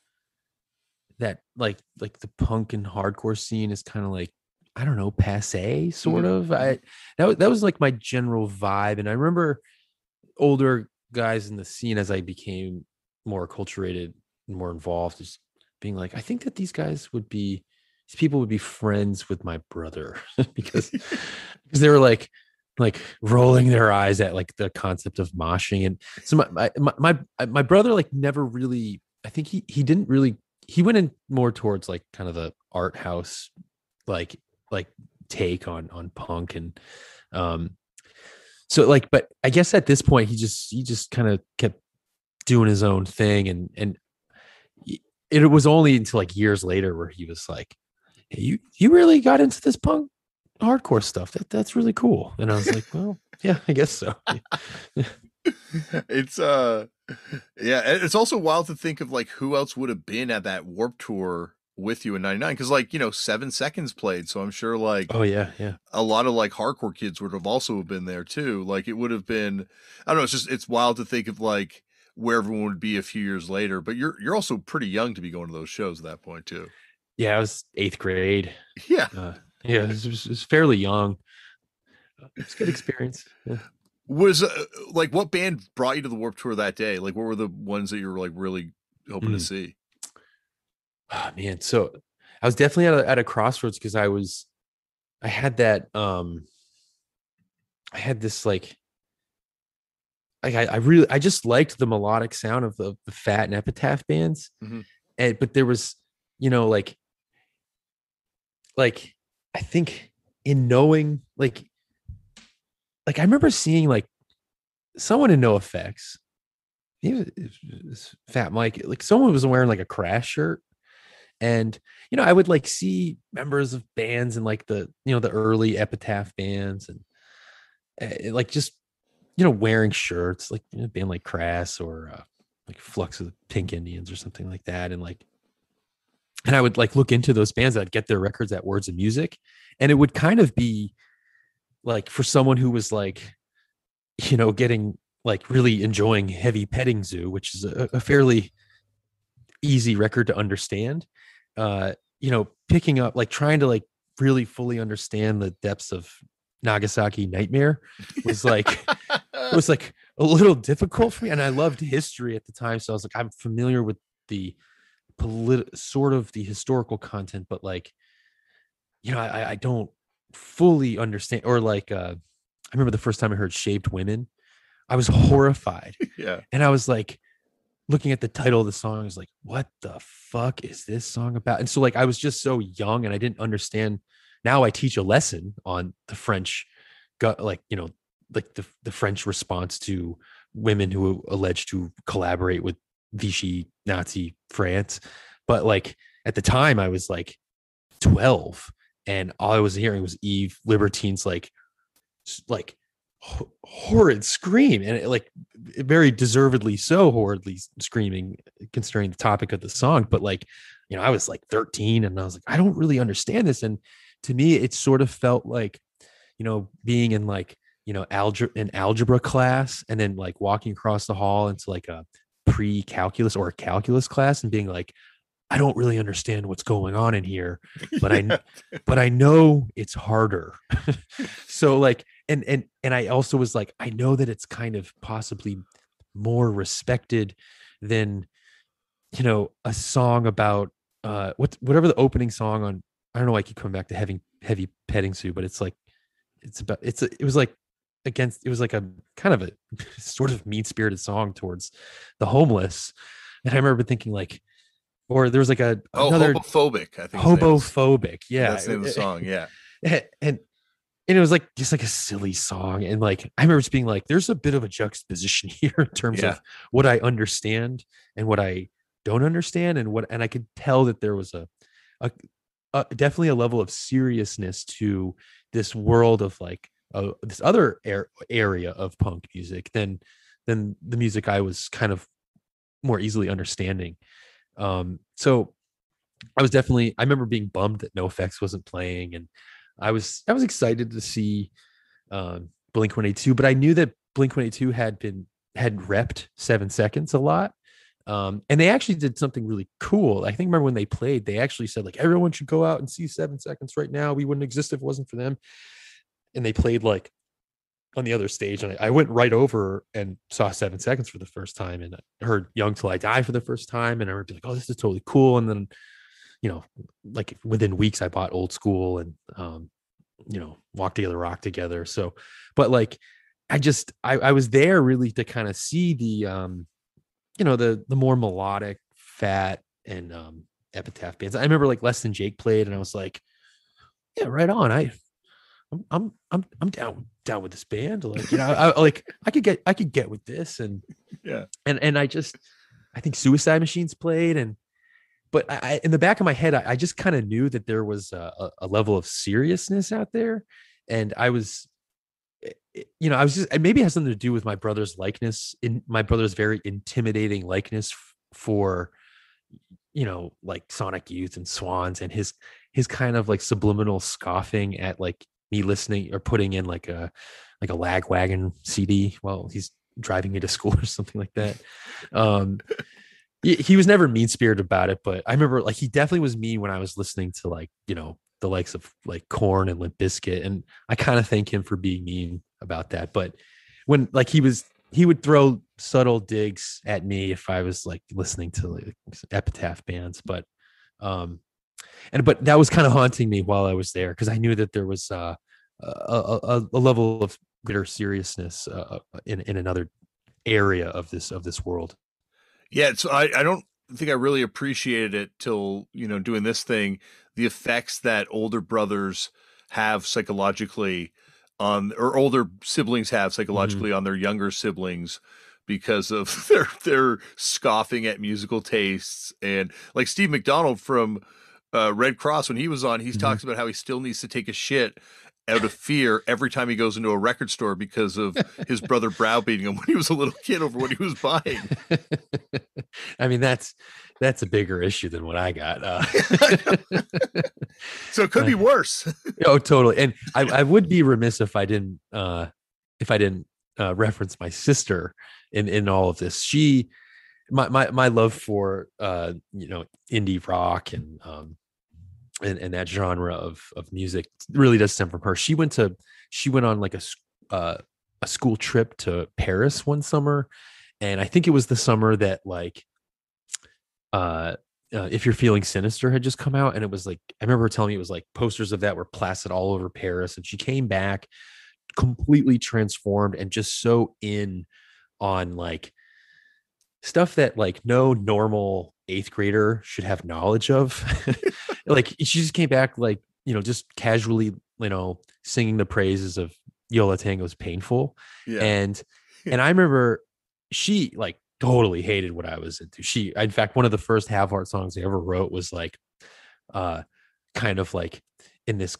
that like the punk and hardcore scene is kind of like, I don't know, passe sort of. That was like my general vibe. And I remember older guys in the scene as I became more acculturated and more involved, just being like, I think that these people would be friends with my brother because they were like rolling their eyes at like the concept of moshing. And so my brother like never really, I think he didn't really, he went in more towards like kind of the art house like take on punk. And so like, but I guess at this point he just kind of kept doing his own thing. And it was only until like years later where he was like, hey, you really got into this punk hardcore stuff. That's really cool. And I was like, well, yeah, I guess so. It's yeah, it's also wild to think of like who else would have been at that Warped Tour with you in 99, because like 7 Seconds played, so I'm sure like oh yeah a lot of like hardcore kids would have also been there too. Like it would have been, I don't know, it's wild to think of like where everyone would be a few years later. But you're also pretty young to be going to those shows at that point too. I was 8th grade. Yeah. It was fairly young. It's a good experience. Yeah. Was like, what band brought you to the Warped Tour that day? Like, what were the ones that you were like really hoping to see? Oh man, so I was definitely at a crossroads because I had that I had this like I just liked the melodic sound of the Fat and Epitaph bands. And but there was like I think in knowing like I remember seeing like someone in No Effects, it was Fat Mike, like someone was wearing like a Crash shirt. And I would like see members of bands and like the the early Epitaph bands and like just wearing shirts like a band like Crass or like Flux of the Pink Indians or something like that. And I would like look into those bands that I'd get their records at Words of Music. And it would kind of be like for someone who was like, getting like really enjoying Heavy Petting Zoo, which is a fairly easy record to understand. Picking up like trying to like really fully understand the depths of Nagasaki Nightmare was like it was like a little difficult for me. And I loved history at the time, so I was like, I'm familiar with the sort of the historical content, but like, I don't fully understand. Or like, I remember the first time I heard Shaved Women, I was horrified. Yeah. And I was like, looking at the title of the song, I was like, what the fuck is this song about? And so like I was just so young and I didn't understand. Now I teach a lesson on the French, like, like the French response to women who allege to collaborate with Vichy Nazi France. But like at the time I was like 12 and all I was hearing was Eve Libertine's like horrid scream, and it, like very deservedly so horridly screaming considering the topic of the song. But like, I was like 13 and I was like, I don't really understand this. And to me it sort of felt like, being in like, algebra class and then like walking across the hall into like a pre-calculus or a calculus class and being like, I don't really understand what's going on in here, but I know it's harder. So like, and I also was like, I know that it's kind of possibly more respected than, a song about whatever the opening song on, I don't know why I keep coming back to heavy petting zoo, but it's like, it was like it was like a kind of a sort of mean spirited song towards the homeless. And I remember thinking like, or there was like another Homophobic, I think. Homophobic. Yeah. That's the name of the song. Yeah. And it was like just like a silly song. And like I remember just being like, there's a bit of a juxtaposition here in terms of what I understand and what I don't understand, and I could tell that there was a definitely a level of seriousness to this world of like this other area of punk music than the music I was kind of more easily understanding. So I remember being bummed that NoFX wasn't playing, and I was excited to see Blink-182, but I knew that Blink-182 had repped 7 Seconds a lot. And they actually did something really cool. I think remember when they played, they actually said like everyone should go out and see 7 Seconds right now. We wouldn't exist if it wasn't for them. And they played like on the other stage, and I went right over and saw 7 Seconds for the first time, and I heard Young Till I Die for the first time, and I would be like, oh, this is totally cool. And then, like within weeks I bought Old School and, Walk Together, Rock Together. So, but like, I was there really to kind of see the, the more melodic Fat and, Epitaph bands. I remember like Less Than Jake played, and I was like, yeah, right on. I'm down with this band. Like, I could get with this. And yeah. And I think Suicide Machines played, but I in the back of my head, I just kind of knew that there was a level of seriousness out there. And I was just, maybe it has something to do with my brother's my brother's very intimidating likeness for, like Sonic Youth and Swans, and his kind of like subliminal scoffing at like me listening or putting in like a Lagwagon CD while he's driving me to school or something like that. He was never mean spirited about it, but I remember like he definitely was mean when I was listening to like, the likes of like Korn and Limp Bizkit. And I kind of thank him for being mean about that. But when like he would throw subtle digs at me if I was like listening to like Epitaph bands. But that was kind of haunting me while I was there, because I knew that there was a level of greater seriousness in another area of this world. Yeah, so I don't think I really appreciated it till, doing this thing, the effects that older brothers have psychologically or older siblings have psychologically on their younger siblings because of their scoffing at musical tastes. And like Steve McDonald from Red Cross, when he was on, he talks about how he still needs to take a shit out of fear every time he goes into a record store because of his brother browbeating him when he was a little kid over what he was buying. I mean, that's a bigger issue than what I got. So it could be worse. Oh, totally. And I would be remiss if I didn't reference my sister in all of this. My love for indie rock and that genre of music really does stem from her. She went on like a school trip to Paris one summer, and I think it was the summer that like If You're Feeling Sinister had just come out, and it was like, I remember her telling me it was like posters of that were plastered all over Paris, and she came back completely transformed and just so in on like stuff that like no normal eighth grader should have knowledge of. Like she just came back like, just casually, singing the praises of Yo La Tengo's Painful. Yeah. And I remember she like totally hated what I was into. In fact, one of the first Have Heart songs I ever wrote was like kind of like in this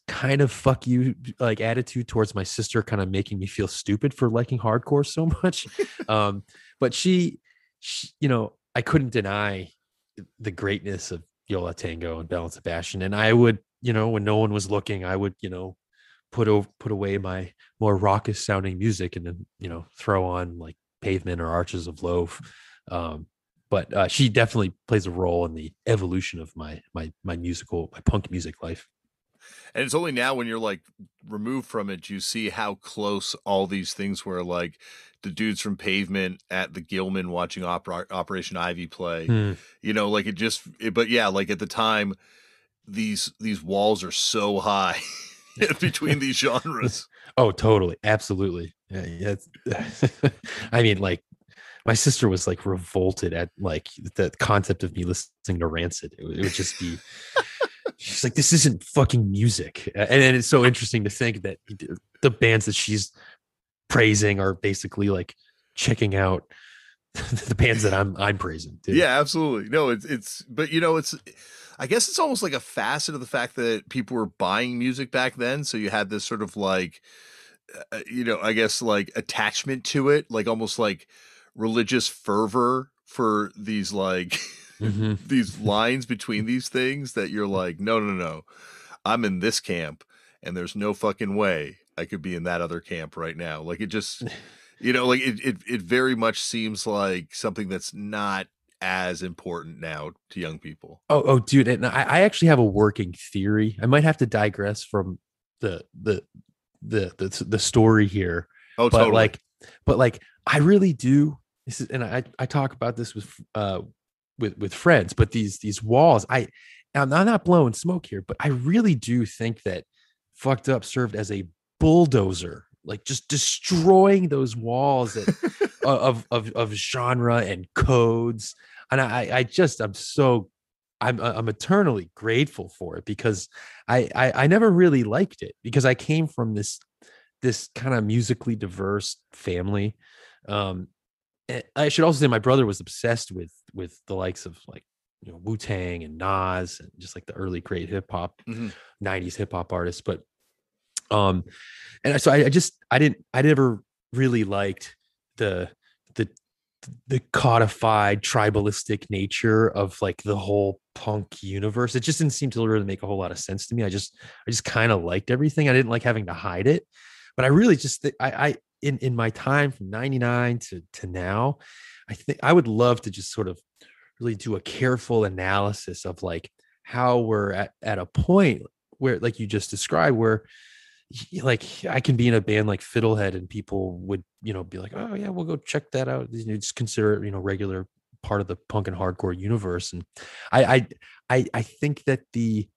kind of fuck you like attitude towards my sister, kind of making me feel stupid for liking hardcore so much. But she, I couldn't deny the greatness of Yo La Tengo and Belle and Sebastian. And I would, when no one was looking, I would, put away my more raucous sounding music and then, throw on like Pavement or Arches of Loaf. But she definitely plays a role in the evolution of my punk music life. And it's only now when you're like removed from it, you see how close all these things were. Like the dudes from Pavement at the Gilman watching Operation Ivy play, like but yeah, like at the time, these walls are so high between these genres. Oh, totally. Absolutely. Yeah. I mean, like my sister was like revolted at like the concept of me listening to Rancid. It would just be, she's like, this isn't fucking music. And it's so interesting to think that the bands that she's praising are basically like checking out the bands that I'm praising too. Yeah, absolutely. No, but I guess it's almost like a facet of the fact that people were buying music back then. So you had this sort of like, I guess like attachment to it, like almost like religious fervor for these like these lines between these things that you're like, no, I'm in this camp and there's no fucking way I could be in that other camp right now. Like it just, like it very much seems like something that's not as important now to young people. Oh, dude. And I actually have a working theory. I might have to digress from the story here. Oh, totally. But I really do. This is, and I talk about this with friends, but these walls, I'm not blowing smoke here, but I really do think that Fucked Up served as a bulldozer, like just destroying those walls of genre and codes. And I'm eternally grateful for it, because I never really liked it, because I came from this kind of musically diverse family. I should also say my brother was obsessed with the likes of like, Wu-Tang and Nas and just like the early great hip hop, 90s hip hop artists. But and so I never really liked the codified tribalistic nature of like the whole punk universe. It just didn't seem to really make a whole lot of sense to me. I just kind of liked everything. I didn't like having to hide it, but I really just think in my time from 99 to now, I think I would love to just sort of really do a careful analysis of like how we're at a point where, like you just described, where like I can be in a band like Fiddlehead and people would, be like, oh yeah, we'll go check that out. Just consider it, regular part of the punk and hardcore universe. And I think that the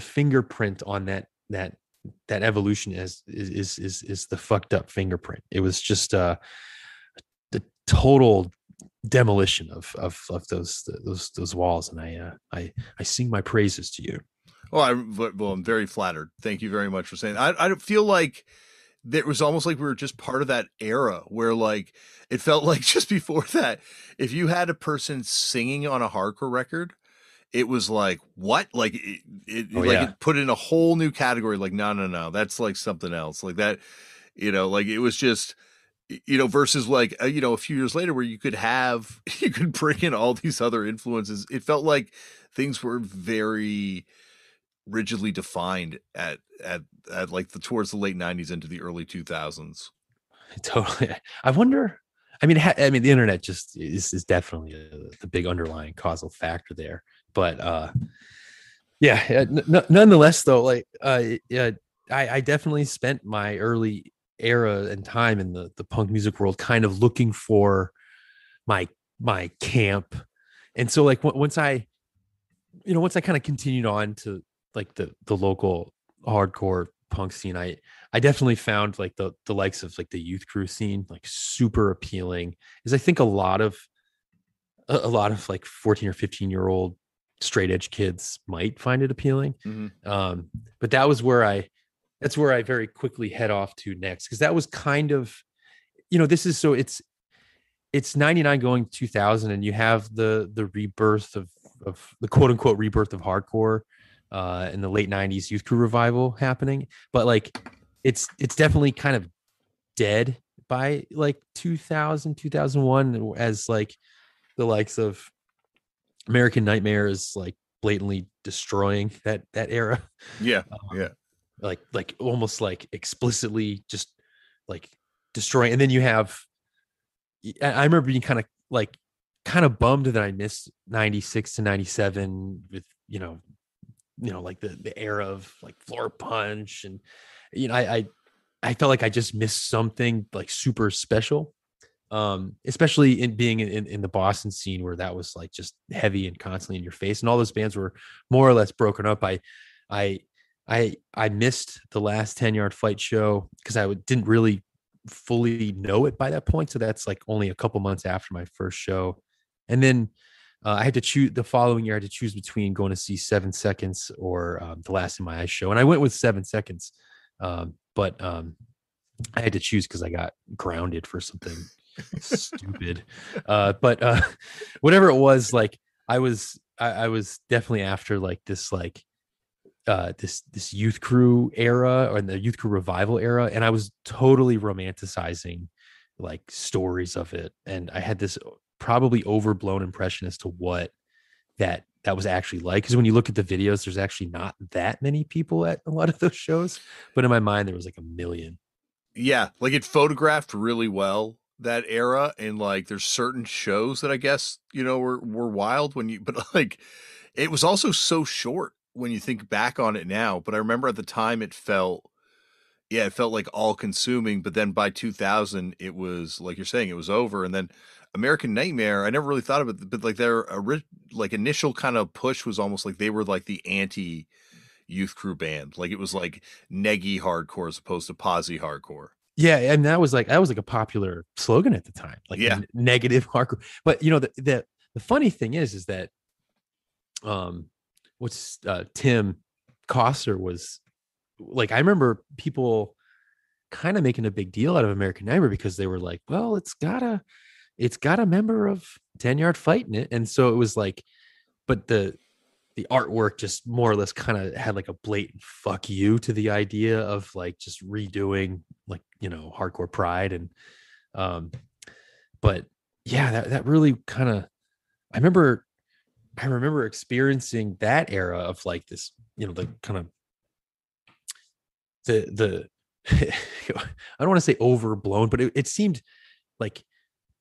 fingerprint on that evolution is the Fucked Up fingerprint. It was just the total demolition of those walls. And I sing my praises to you. Well, I'm very flattered. Thank you very much for saying that. I feel like it was almost like we were just part of that era where like it felt like just before that, if you had a person singing on a hardcore record, it was like, what? Like Oh like yeah. it put in a whole new category. Like, no, that's like something else. Like that, like it was just, versus like, a few years later where you could have, you could bring in all these other influences. It felt like things were very rigidly defined at like towards the late 90s into the early 2000s. Totally. I wonder. I mean, the internet just is definitely the big underlying causal factor there. But yeah. Nonetheless, though, like, yeah, I definitely spent my early era and time in the punk music world, kind of looking for my camp, and so like once I kind of continued on to like the local hardcore punk scene, I definitely found like the likes of like the youth crew scene like super appealing. Is I think a lot of like 14 or 15-year-old straight edge kids might find it appealing. Mm-hmm. But that's where I very quickly head off to next, because that was kind of, this is so it's 99 going 2000, and you have the rebirth of the quote unquote rebirth of hardcore in the late 90s youth crew revival happening. But like it's definitely kind of dead by like 2000 2001, as like the likes of American Nightmare is like blatantly destroying that era. Yeah. um, Yeah. like almost like explicitly just like destroying. And then you have, I remember being kind of bummed that I missed 96 to 97 with, like the era of like Floor Punch. And, I felt like I just missed something like super special. Especially in being in the Boston scene, where that was like just heavy and constantly in your face, and all those bands were more or less broken up. I, I missed the last 10-yard fight show because didn't really fully know it by that point. So that's like only a couple months after my first show. And then I had to choose the following year. I had to choose between going to see 7 Seconds or the Last in My Eyes show. And I went with 7 Seconds. But I had to choose because I got grounded for something stupid. But whatever it was, like I was definitely after like this, like this youth crew era, or the youth crew revival era, and I was totally romanticizing like stories of it. And I had this probably overblown impression as to what that was actually like, because when you look at the videos, there's actually not that many people at a lot of those shows, but in my mind there was like a million. Yeah, like it photographed really well that era, and like there's certain shows that I guess were wild when you, but like it was also so short when you think back on it now. But I remember at the time it felt like all consuming. But then by 2000, it was like you're saying, it was over. And then American Nightmare, I never really thought of it, but like their like initial kind of push was almost like they were like the anti youth crew band. Like it was like neggy hardcore as opposed to posy hardcore. Yeah, and that was like a popular slogan at the time, like Yeah. negative hardcore. But the funny thing is that um what's Tim Coster was like, I remember people kind of making a big deal out of American Nightmare because they were like, well, it's got a member of 10-yard fight in it. And so it was like, but the artwork just more or less kind of had like a blatant fuck you to the idea of like just redoing like, hardcore pride. And um but yeah, that really kind of, I remember experiencing that era of like this, the kind of the I don't want to say overblown, but it seemed like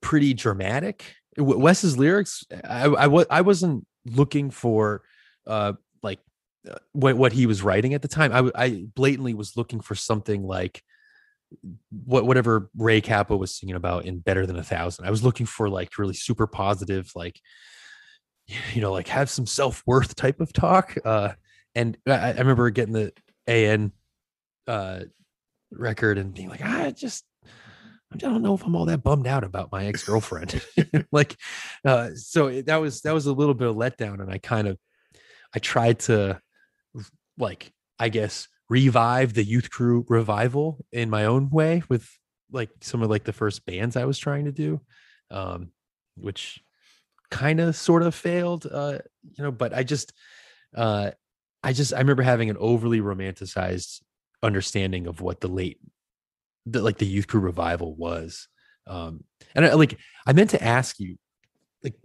pretty dramatic. Wes's lyrics, I wasn't looking for like what he was writing at the time. I blatantly was looking for something like whatever Ray Kappa was singing about in Better Than 1,000. I was looking for like really super positive, like, like have some self-worth type of talk. And I remember getting the AN record and being like, I don't know if I'm all that bummed out about my ex-girlfriend. Like, that was a little bit of letdown. And I tried to, like, I guess, revive the youth crew revival in my own way with like some of like the first bands I was trying to do. Which kind of sort of failed, but uh, I remember having an overly romanticized understanding of what the youth crew revival was. And I meant to ask you, like,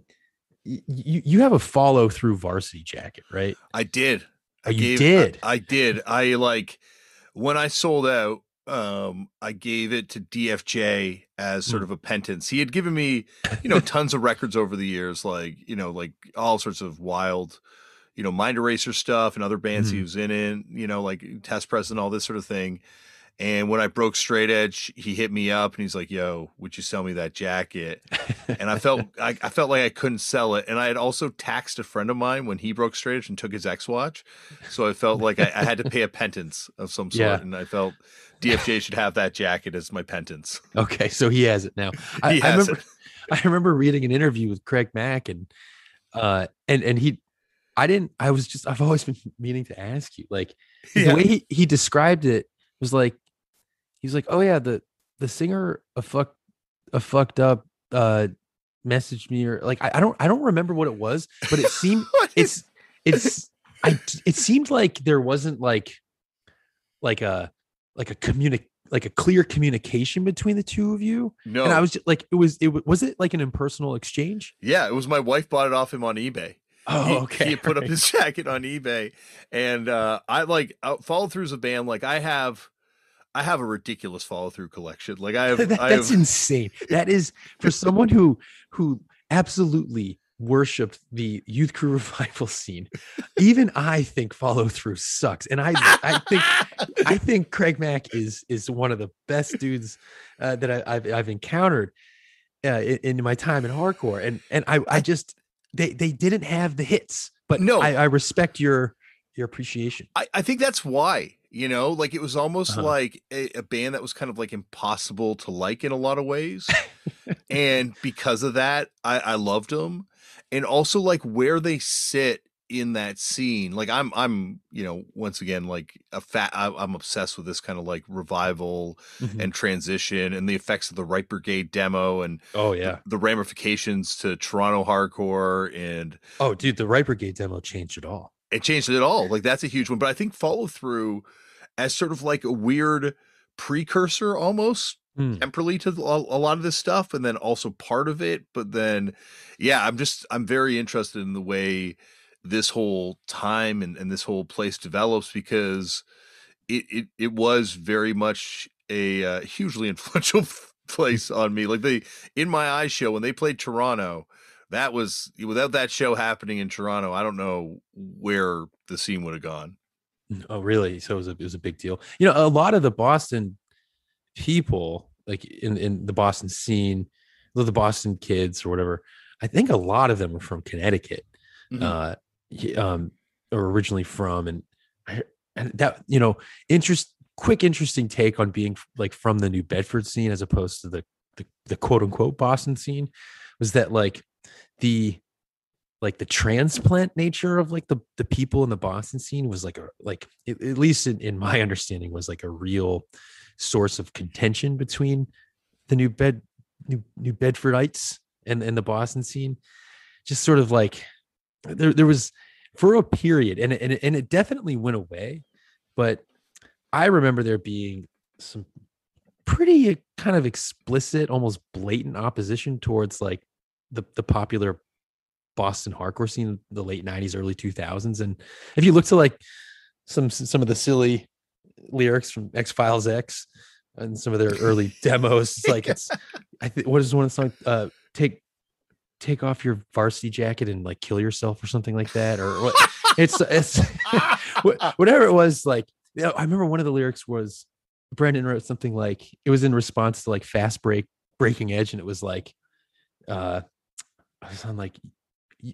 you have a follow through varsity jacket, right? I did. Oh, you did. I did. I like when I sold out, I gave it to DFJ as sort of a penance. He had given me, tons of records over the years, like, like all sorts of wild, Mind Eraser stuff and other bands he was in, like Test Press and all this sort of thing. And when I broke Straight Edge, he hit me up and he's like, "Yo, would you sell me that jacket?" And I felt like I couldn't sell it. And I had also taxed a friend of mine when he broke Straight Edge and took his X-Watch. So I felt like I had to pay a penance of some sort. Yeah. And I felt DFJ should have that jacket as my penance. Okay, so he has it now. I remember reading an interview with Craig Mack and I've always been meaning to ask you, like, the way he described it was like, he's like, "Oh yeah, the singer a fucked up messaged me," or like, I don't remember what it was, but it seemed it seemed like there wasn't like a clear communication between the two of you. No. And I was just like, was it like an impersonal exchange? Yeah, it was. My wife bought it off him on eBay. Oh, okay. He put up his jacket on eBay, and I follow through as a band. Like I have a ridiculous follow through collection. Like that's insane. That is for someone who absolutely worshipped the youth crew revival scene. Even I think follow through sucks, and I think Craig Mack is one of the best dudes that I've encountered in my time in hardcore, and I just they didn't have the hits, but no, I respect your appreciation. I think that's why. Like it was almost like a band that was kind of like impossible to like in a lot of ways. And because of that, I loved them. And also like where they sit in that scene. Like I'm, once again, like I'm obsessed with this kind of like revival and transition and the effects of the Right Brigade demo and the ramifications to Toronto hardcore. And oh dude, the Right Brigade demo changed it all. It changed it all. Like that's a huge one. But I think follow through as sort of like a weird precursor almost temporally to a lot of this stuff, and then also part of it. But then, yeah, I'm very interested in the way this whole time and this whole place develops, because it was very much a hugely influential place on me. Like In My Eyes show, when they played Toronto, that was, without that show happening in Toronto, I don't know where the scene would have gone. Oh, really? So it was a big deal. A lot of the Boston people, like in the Boston scene, the Boston kids or whatever, I think a lot of them are from Connecticut, or originally from, and that, interesting take on being like from the New Bedford scene as opposed to the quote unquote Boston scene, was that like the transplant nature of like the people in the Boston scene was like at least in my understanding, was like a real source of contention between the New Bedfordites and the Boston scene. Just sort of like there was for a period, and it definitely went away, but I remember there being some pretty kind of explicit, almost blatant opposition towards like the popular Boston hardcore scene in the late 90s, early 2000s. And if you look to like some of the silly lyrics from X-Files X and some of their early demos, it's like what is one of the songs, take off your varsity jacket and like kill yourself or something like that, or what? it's whatever it was. Like, I remember one of the lyrics was Brendan wrote something like, it was in response to like Fast Breaking Edge, and it was like I was on like,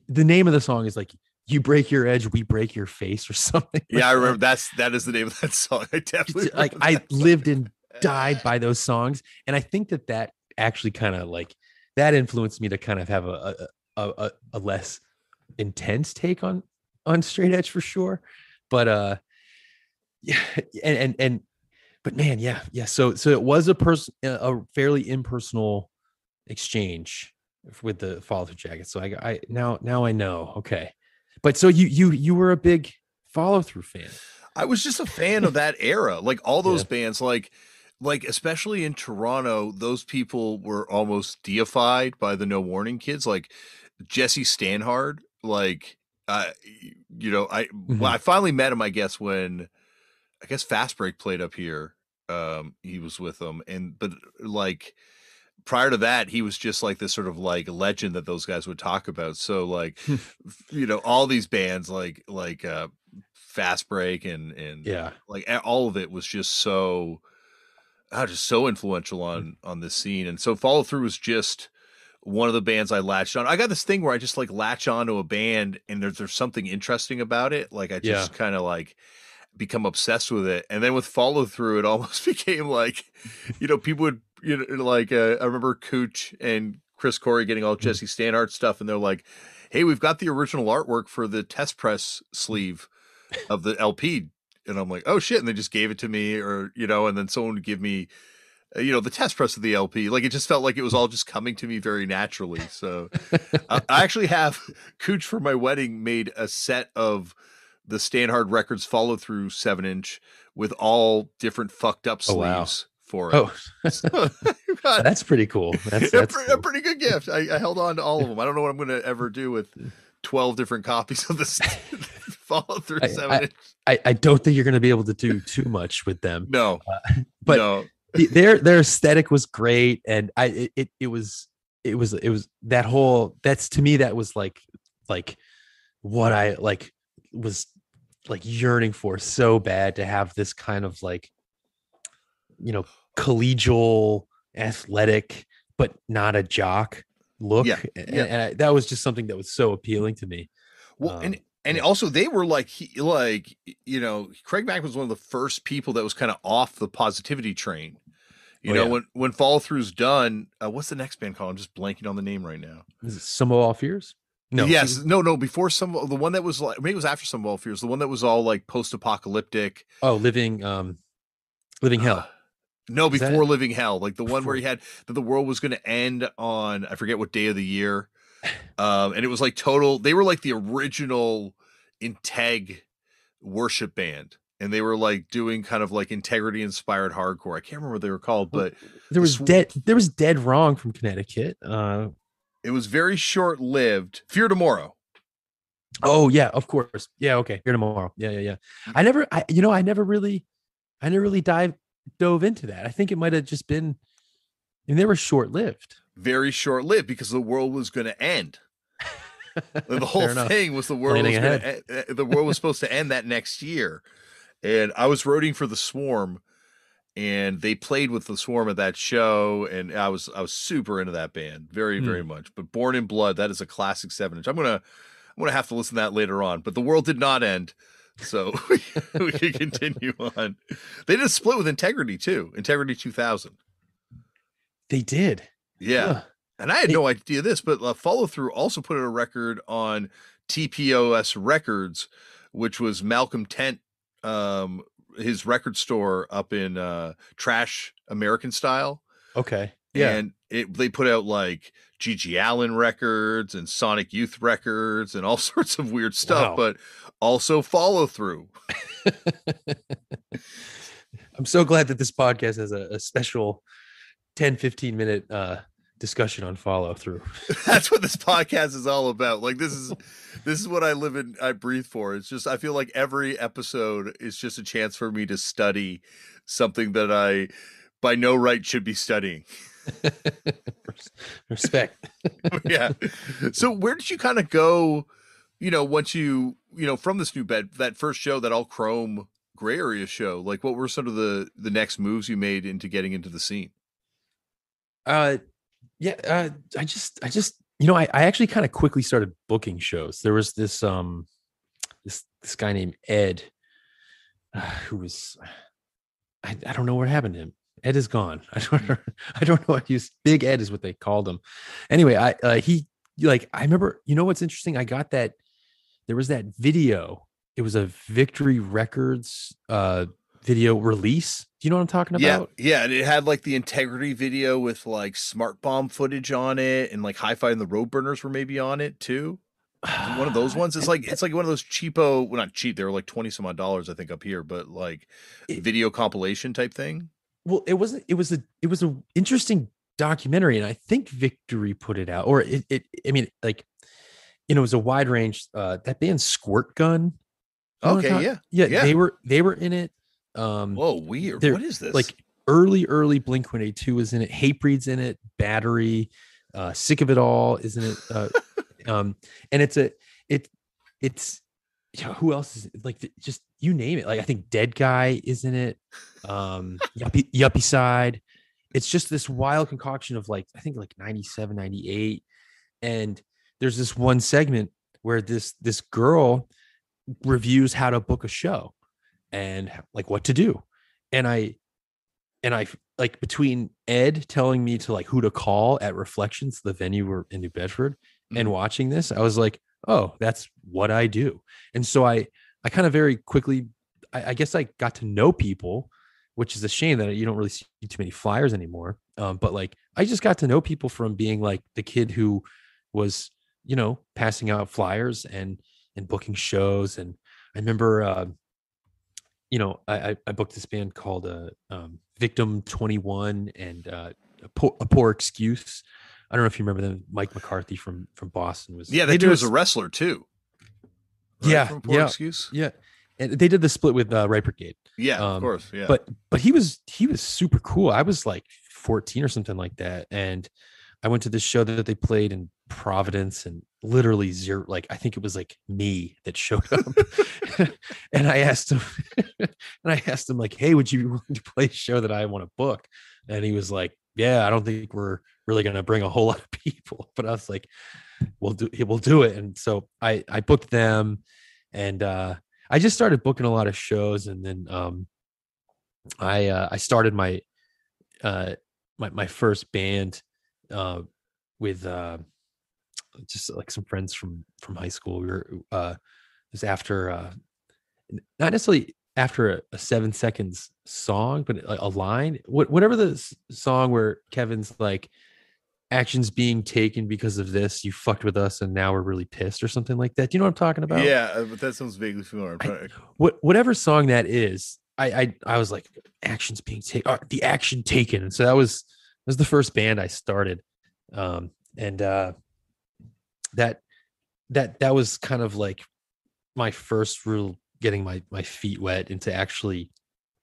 the name of the song is like, you break your edge, we break your face, or something. Yeah, I remember that is the name of that song. I definitely like I lived and died by those songs, and I think that actually kind of like that influenced me to kind of have a less intense take on straight edge for sure. But yeah, but man, yeah. So it was a fairly impersonal exchange with the follow through jacket. So I now I know. Okay. But so you were a big follow through fan. I was just a fan of that era. Like all those Yeah. bands, like especially in Toronto, those people were almost deified by the No Warning kids, like Jesse Stanhard. Like, uh, Mhm. I finally met him. I guess when I guess Fast Break played up here. He was with them, but like prior to that, he was just like this sort of like legend that those guys would talk about. So like, all these bands like Fast Break and Yeah. like all of it was just so influential on this scene. And so Follow Through was just one of the bands I latched on. I got this thing where I just like latch on to a band and there's something interesting about it. Like I Yeah. just kind of like become obsessed with it. And then with Follow Through, it almost became like, people would, I remember Cooch and Chris Corey getting all Mhm. Jesse Stanhart stuff. And they're like, hey, we've got the original artwork for the test press sleeve of the LP. And I'm like, oh shit. And they just gave it to me and then someone would give me, the test press of the LP. Like it just felt like it was all just coming to me very naturally. So I actually have Cooch for my wedding made a set of the Stanhard Records Follow Through 7-inch with all different fucked up Oh wow. sleeves for it. Oh, So you've got that's pretty cool. That's a cool. pretty good gift. I held on to all of them. I don't know what I'm going to ever do with 12 different copies of this Follow Through I, 7-inch. I don't think you're going to be able to do too much with them. No, But no. their aesthetic was great, and it was that whole, that's to me that was like what I like was like yearning for so bad, to have this kind of like, you know, collegial, athletic, but not a jock Yeah, look, yeah. that was just something that was so appealing to me. Well, and Yeah. also they were Craig Mack was one of the first people that was kind of off the positivity train. Oh yeah. When Follow Through's done, what's the next band called? I'm just blanking on the name right now. Is it Some of All Fears? No. Yes, no, before the one that was like maybe it was after Some of All Fears, the one that was all like post-apocalyptic. Oh, Living Uh, Hell. no, Is that before it? Living Hell, like the one where Before. he had that the world was going to end on I forget what day of the year, and it was like total. They were like the original Integ worship band, and they were like doing kind of like integrity inspired hardcore. I can't remember what they were called, Well, but the there was Dead Wrong from Connecticut. it was very short lived. Fear Tomorrow. Oh yeah, of course. Yeah, okay. Here tomorrow. Yeah, yeah, yeah. I never really dove into that. I think it might have just been, and they were short lived. Very short lived because the world was going to end. The whole Fair enough. thing was Planning ahead. the world was supposed to end that next year, and I was rooting for the Swarm, and they played with the Swarm at that show, and I was super into that band, very very Hmm. much. But Born in Blood, that is a classic 7-inch. I'm gonna have to listen to that later on. But the world did not end, so we can continue on. They did a split with Integrity too, Integrity 2000. They did. Yeah. Huh. And I had They- no idea this, but Follow Through also put out a record on TPOS Records, which was Malcolm Tent, um, his record store up in Trash American Style. okay. Yeah. And they put out like Gigi Allen records and Sonic Youth records and all sorts of weird stuff, Wow. but also Follow Through. I'm so glad that this podcast has a special 10-15 minute discussion on follow through. That's what this podcast is all about. Like this is what I live and I breathe for. It's just I feel like every episode is just a chance for me to study something that I by no right should be studying. Respect. Yeah. So where did you kind of go, once from this new bed, that first show, that all chrome gray area show, like what were some of the next moves you made into getting into the scene? Yeah, I just I actually kind of quickly started booking shows. There was this guy named Ed, who was I don't know what happened to him. Ed is gone. I don't know what he was. Big Ed is what they called him. Anyway, I remember, what's interesting? I got that there was that video. It was a Victory Records video release. Do you know what I'm talking about? Yeah, and it had like the integrity video with like smart bomb footage on it, and like Hi-Fi and the Roadburners were maybe on it too. Is it one of those ones? It's like one of those cheapo, well, not cheap. They were like 20 some odd dollars, I think, up here, but like video compilation type thing. Well, it wasn't. It was a interesting documentary, and I think Victory put it out, or it. I mean, like, it was a wide range. That band Squirt Gun. Okay, yeah, they were in it. Whoa, weird. What is this? Like early Blink-182 was in it. Hatebreed's in it. Battery, Sick of It All is in it. And it's who else is it? Like just you name it. Like I think Dead Guy is in it. Yuppie Side. It's just this wild concoction of like I think like 97, 98, and there's this one segment where this girl reviews how to book a show and like what to do. And I like between Ed telling me to like who to call at Reflections, the venue we're in New Bedford, and watching this, I was like, oh, that's what I do. And so I kind of very quickly, I guess I got to know people, which is a shame that you don't really see too many flyers anymore. But like, I just got to know people from being like the kid who was, passing out flyers and booking shows. And I remember, I booked this band called Victim 21 and a Poor Excuse. I don't know if you remember them. Mike McCarthy from Boston was. Yeah, that dude was a wrestler too. Right? Yeah, from Poor Excuse. Yeah, and they did the split with Right Brigade. Yeah, of course. Yeah, but he was super cool. I was like 14 or something like that, and I went to this show that they played in Providence, and literally zero. Like I think it was like me that showed up, and I asked him, like, "Hey, would you be willing to play a show that I want to book?" And he was like, "Yeah, I don't think we're really going to bring a whole lot of people," but I was like, we'll do it. And so I booked them, and I just started booking a lot of shows. And then I started my my first band with just like some friends from high school. We were it was after not necessarily after a 7 seconds song, but a line, whatever the song where Kevin's like, actions being taken because of this, you fucked with us and now we're really pissed, or something like that. Do you know what I'm talking about? Yeah, but that sounds vaguely familiar. Whatever song that is, I was like, actions being taken, the action taken. And so that was the first band I started. That was kind of like my first real getting my feet wet into actually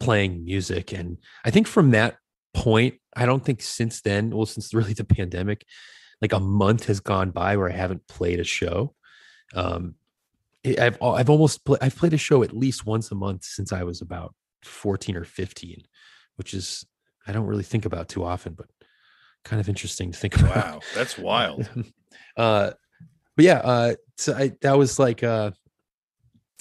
playing music. And I think from that point, I don't think since then, well, since really the pandemic, like a month has gone by where I haven't played a show. I've played a show at least once a month since I was about 14 or 15, which is, I don't really think about too often, but kind of interesting to think about. Wow, that's wild. But yeah, so that was like, I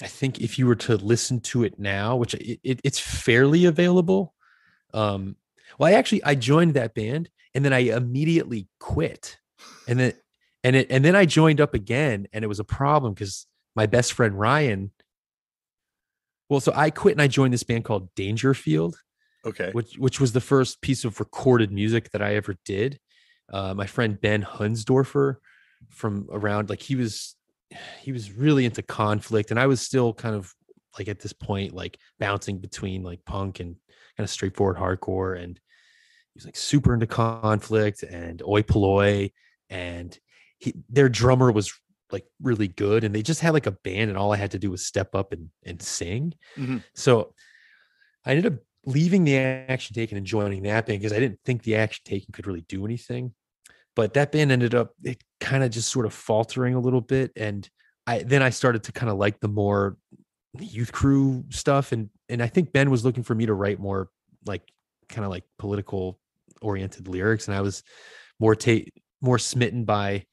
think if you were to listen to it now, which it's fairly available. Well, I joined that band and then I immediately quit, and then I joined up again, and it was a problem because my best friend Ryan. Well, so I quit and I joined this band called Dangerfield. Okay. Which was the first piece of recorded music that I ever did. My friend Ben Hunsdorfer from around, like he was really into Conflict, and I was still kind of like at this point like bouncing between like punk and kind of straightforward hardcore, and he was like super into Conflict and Oi Polloi, and their drummer was like really good, and they just had like a band, and all I had to do was step up and sing. Mm-hmm. So I ended up leaving the Action Taken and joining that band because I didn't think the Action Taken could really do anything. But that band ended up kind of just sort of faltering a little bit. And I started to kind of like the more Youth Crew stuff. And I think Ben was looking for me to write more like kind of like political oriented lyrics. And I was more smitten by,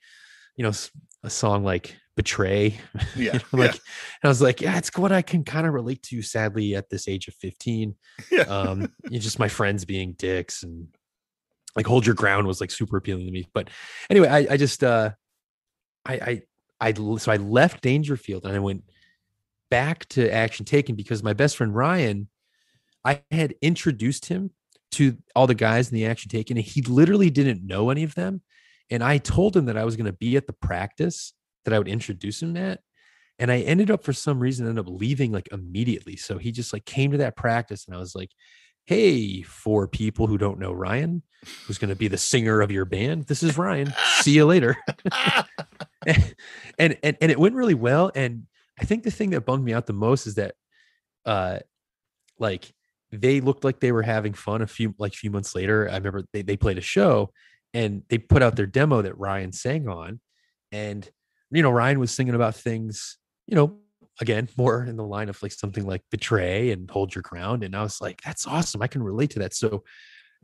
a song like Betray. Yeah. And I was like, yeah, it's what I can kind of relate to, sadly, at this age of 15. Yeah. Just my friends being dicks, and like Hold Your Ground was like super appealing to me. But anyway, I just so I left Dangerfield and I went back to Action Taken because my best friend Ryan I had introduced him to all the guys in the action taken, and he literally didn't know any of them. And I told him that I was going to be at the practice that I would introduce him at. And I ended up, for some reason, ended up leaving like immediately. So he just like came to that practice, and I was like, hey, for people who don't know Ryan, who's going to be the singer of your band, this is Ryan. See you later. and it went really well. And I think the thing that bummed me out the most is that like they looked like they were having fun a few months later. I remember they played a show and they put out their demo that Ryan sang on. And, Ryan was singing about things, again, more in the line of like something like Betray and Hold Your Ground. And I was like, that's awesome. I can relate to that. So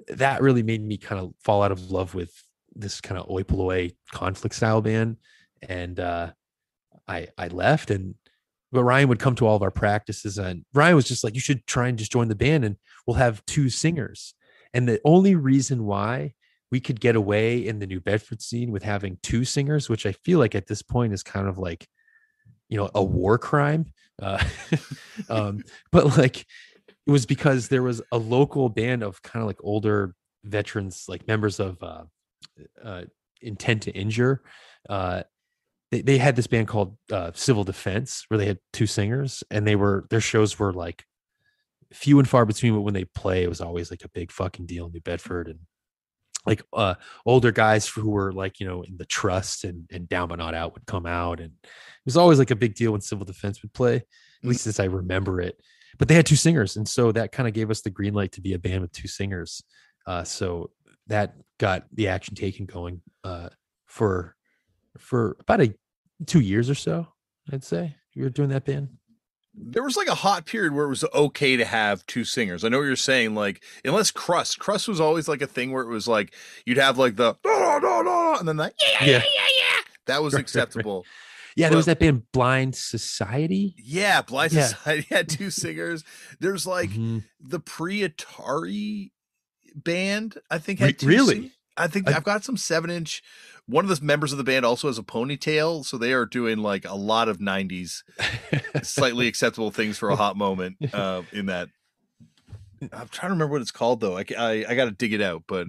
that really made me kind of fall out of love with this kind of oi polloi conflict style band. And I left, but Ryan would come to all of our practices, and Ryan was just like, you should try and just join the band and we'll have 2 singers. And the only reason why we could get away in the New Bedford scene with having 2 singers, which I feel like at this point is kind of like, a war crime. But like, it was because there was a local band of kind of like older veterans, like members of Intent to Injure. They had this band called Civil Defense, where they had 2 singers, and their shows were like few and far between, but when they play, it was always like a big fucking deal in New Bedford. And like older guys who were like, in the Trust and Down But Not Out would come out, and it was always like a big deal when Civil Defense would play, at least as I remember it. But they had 2 singers, and so that kind of gave us the green light to be a band with 2 singers. So that got the action taken going for about 2 years or so, I'd say. You were doing that band. There was like a hot period where it was okay to have 2 singers. I know what you're saying, like, unless Crass was always like a thing where it was like you'd have like the and then like yeah. That was acceptable. Yeah, there was that band Blind Society. Yeah, Blind Society had 2 singers. There's like the pre-Atari band, I think, had 2 really. I think I've got some 7-inch. One of the members of the band also has a ponytail, so they are doing like a lot of 90s slightly acceptable things for a hot moment in that. I'm trying to remember what it's called though. I got to dig it out. But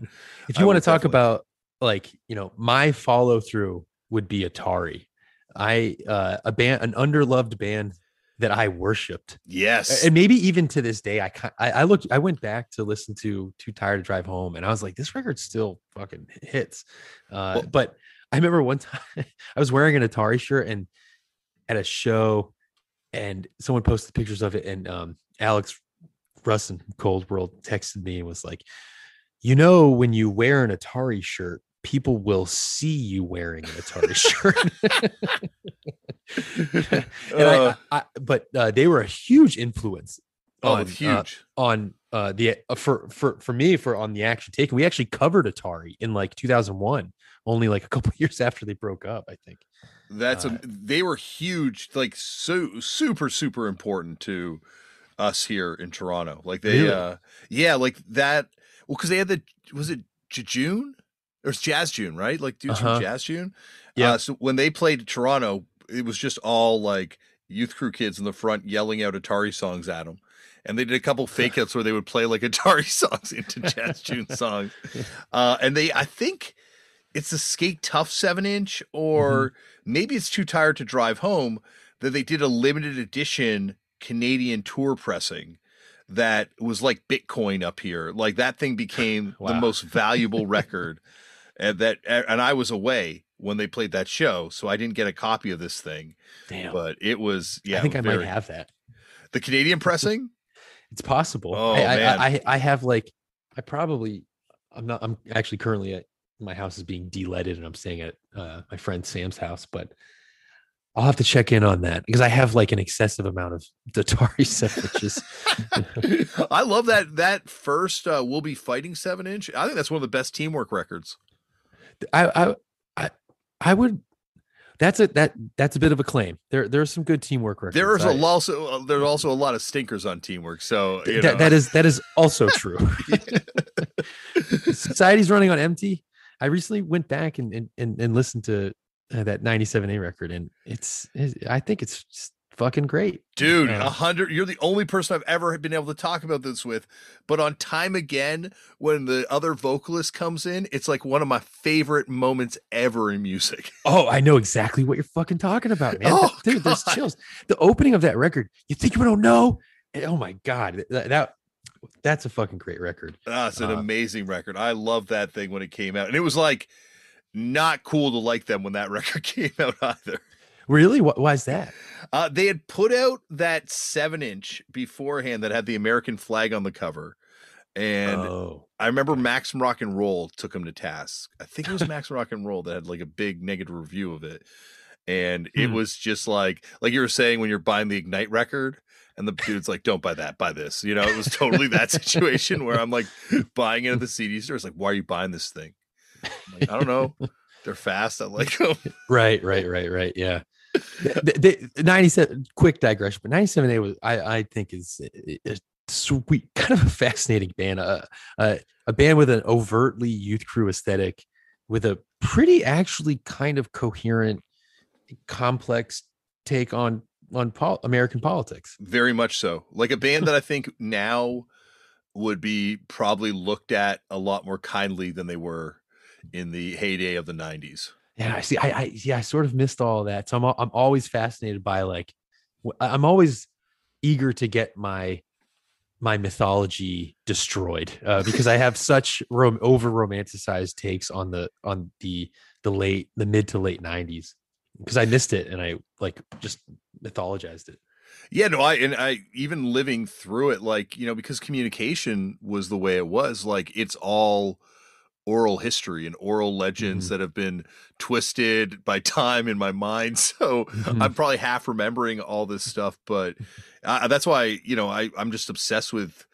if you want to talk about like, my follow through would be Atari. An underloved band that I worshipped. Yes. And maybe even to this day, I went back to listen to Too Tired to Drive Home, and I was like, this record still fucking hits. But I remember one time I was wearing an Atari shirt and at a show, and someone posted pictures of it, and Alex Russin from Cold World texted me and was like, when you wear an Atari shirt, people will see you wearing an Atari shirt. And but they were a huge influence on the for me on the action taken. We actually covered Atari in like 2001, only like a couple years after they broke up, I think. They were huge, like super important to us here in Toronto. Like they really? Like that. Well, because they had was it June? It was Jazz June, right? Like dudes from Jazz June. Yeah. So when they played Toronto, it was just all like youth crew kids in the front yelling out Atari songs at them. And they did a couple fake outs where they would play like Atari songs into Jazz June songs. And I think it's a Skate Tough 7-inch, or maybe it's Too Tired to Drive Home, that they did a limited edition Canadian tour pressing that was like Bitcoin up here. Like that thing became the most valuable record. And I was away when they played that show, so I didn't get a copy of this thing. Damn. But it was, I think I might have that. The Canadian pressing? It's possible. Oh, man. I have like, I'm actually currently at my house is being de-leaded, and I'm staying at my friend Sam's house, but I'll have to check in on that because I have like an excessive amount of Atari 7-inches. I love that first We'll Be Fighting 7-inch. I think that's one of the best Teamwork records. I would. That's a bit of a claim. There's some good Teamwork records. There's also a lot of stinkers on Teamwork. So that is also true. Society's running on empty. I recently went back and listened to that 97A record, and I think it's just fucking great. Dude, 100. You're the only person I've ever been able to talk about this with. But on Time Again, when the other vocalist comes in, it's like one of my favorite moments ever in music. Oh, I know exactly what you're fucking talking about, man. Oh, Dude, there's chills. The opening of that record, you think you don't know? Oh my God. That's a fucking great record. It's an amazing record. I love that thing when it came out. And it was like not cool to like them when that record came out either. Really? Why is that? They had put out that 7-inch beforehand that had the American flag on the cover. And I remember Maximum Rock and Roll took him to task. I think it was Maximum Rock and Roll that had like a big negative review of it. And it was just like you were saying when you're buying the Ignite record and the dude's like, don't buy that, buy this. You know, it was totally that situation where I'm like buying it at the CD store. It's like, why are you buying this thing? I'm like, I don't know. They're fast. I like them. Right. Yeah. The 97, quick digression, but 97A was, I think is a sweet, kind of a fascinating band, a band with an overtly youth crew aesthetic, with a pretty actually kind of coherent, complex take on American politics. Very much so. Like a band that I think now would be probably looked at a lot more kindly than they were in the heyday of the 90s. Yeah, I see. I sort of missed all of that. So I'm always fascinated by, like, I'm always eager to get my mythology destroyed because I have such over romanticized takes on the mid to late 90s, because I missed it and I like just mythologized it. Yeah, no, I even living through it, like, you know, because communication was the way it was, like it's all oral history and oral legends that have been twisted by time in my mind. So I'm probably half remembering all this stuff, but that's why, you know, I'm just obsessed with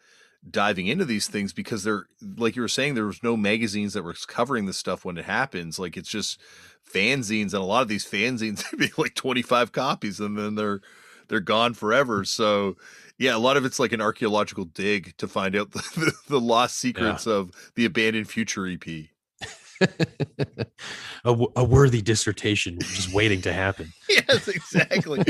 diving into these things, because they're, like you were saying, there was no magazines that were covering this stuff when it happens. Like it's just fanzines, and a lot of these fanzines be like 25 copies and then they're gone forever. So yeah, a lot of it's like an archaeological dig to find out the lost secrets of the Abandoned Future EP. a worthy dissertation just waiting to happen. Yes, exactly.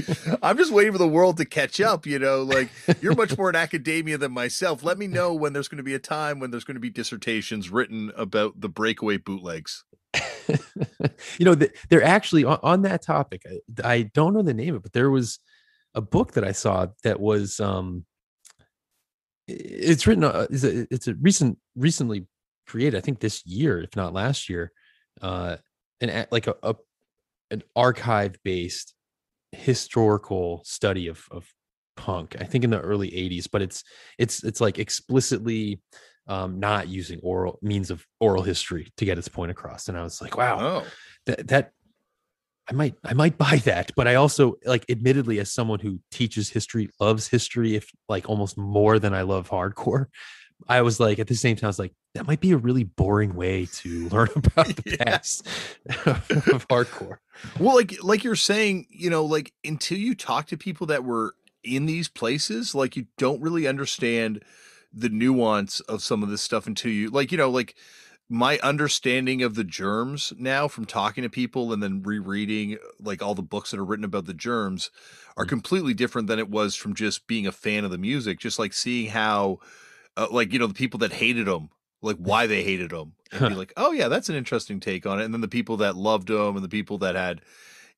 I'm just waiting for the world to catch up, you know, like you're much more in academia than myself. Let me know when there's going to be a time when there's going to be dissertations written about the breakaway bootlegs. You know, they're actually on that topic. I don't know the name of it, but there was a book that I saw that was it's written it's a recently created, I think this year, if not last year, like an archive based historical study of punk, I think in the early 80s, but it's like explicitly not using means of oral history to get its point across. And I was like, wow, that I might buy that. But I also, like, admittedly, as someone who teaches history, loves history, if like almost more than I love hardcore, I was like, at the same time, I was like, that might be a really boring way to learn about the past of hardcore. Well, like you're saying, you know, like until you talk to people that were in these places, like you don't really understand the nuance of some of this stuff until you, like, you know, like my understanding of the Germs now from talking to people and then rereading like all the books that are written about the Germs are completely different than it was from just being a fan of the music, just like seeing how like, you know, the people that hated them, like why they hated them, and be like, oh yeah, that's an interesting take on it. And then the people that loved them and the people that had,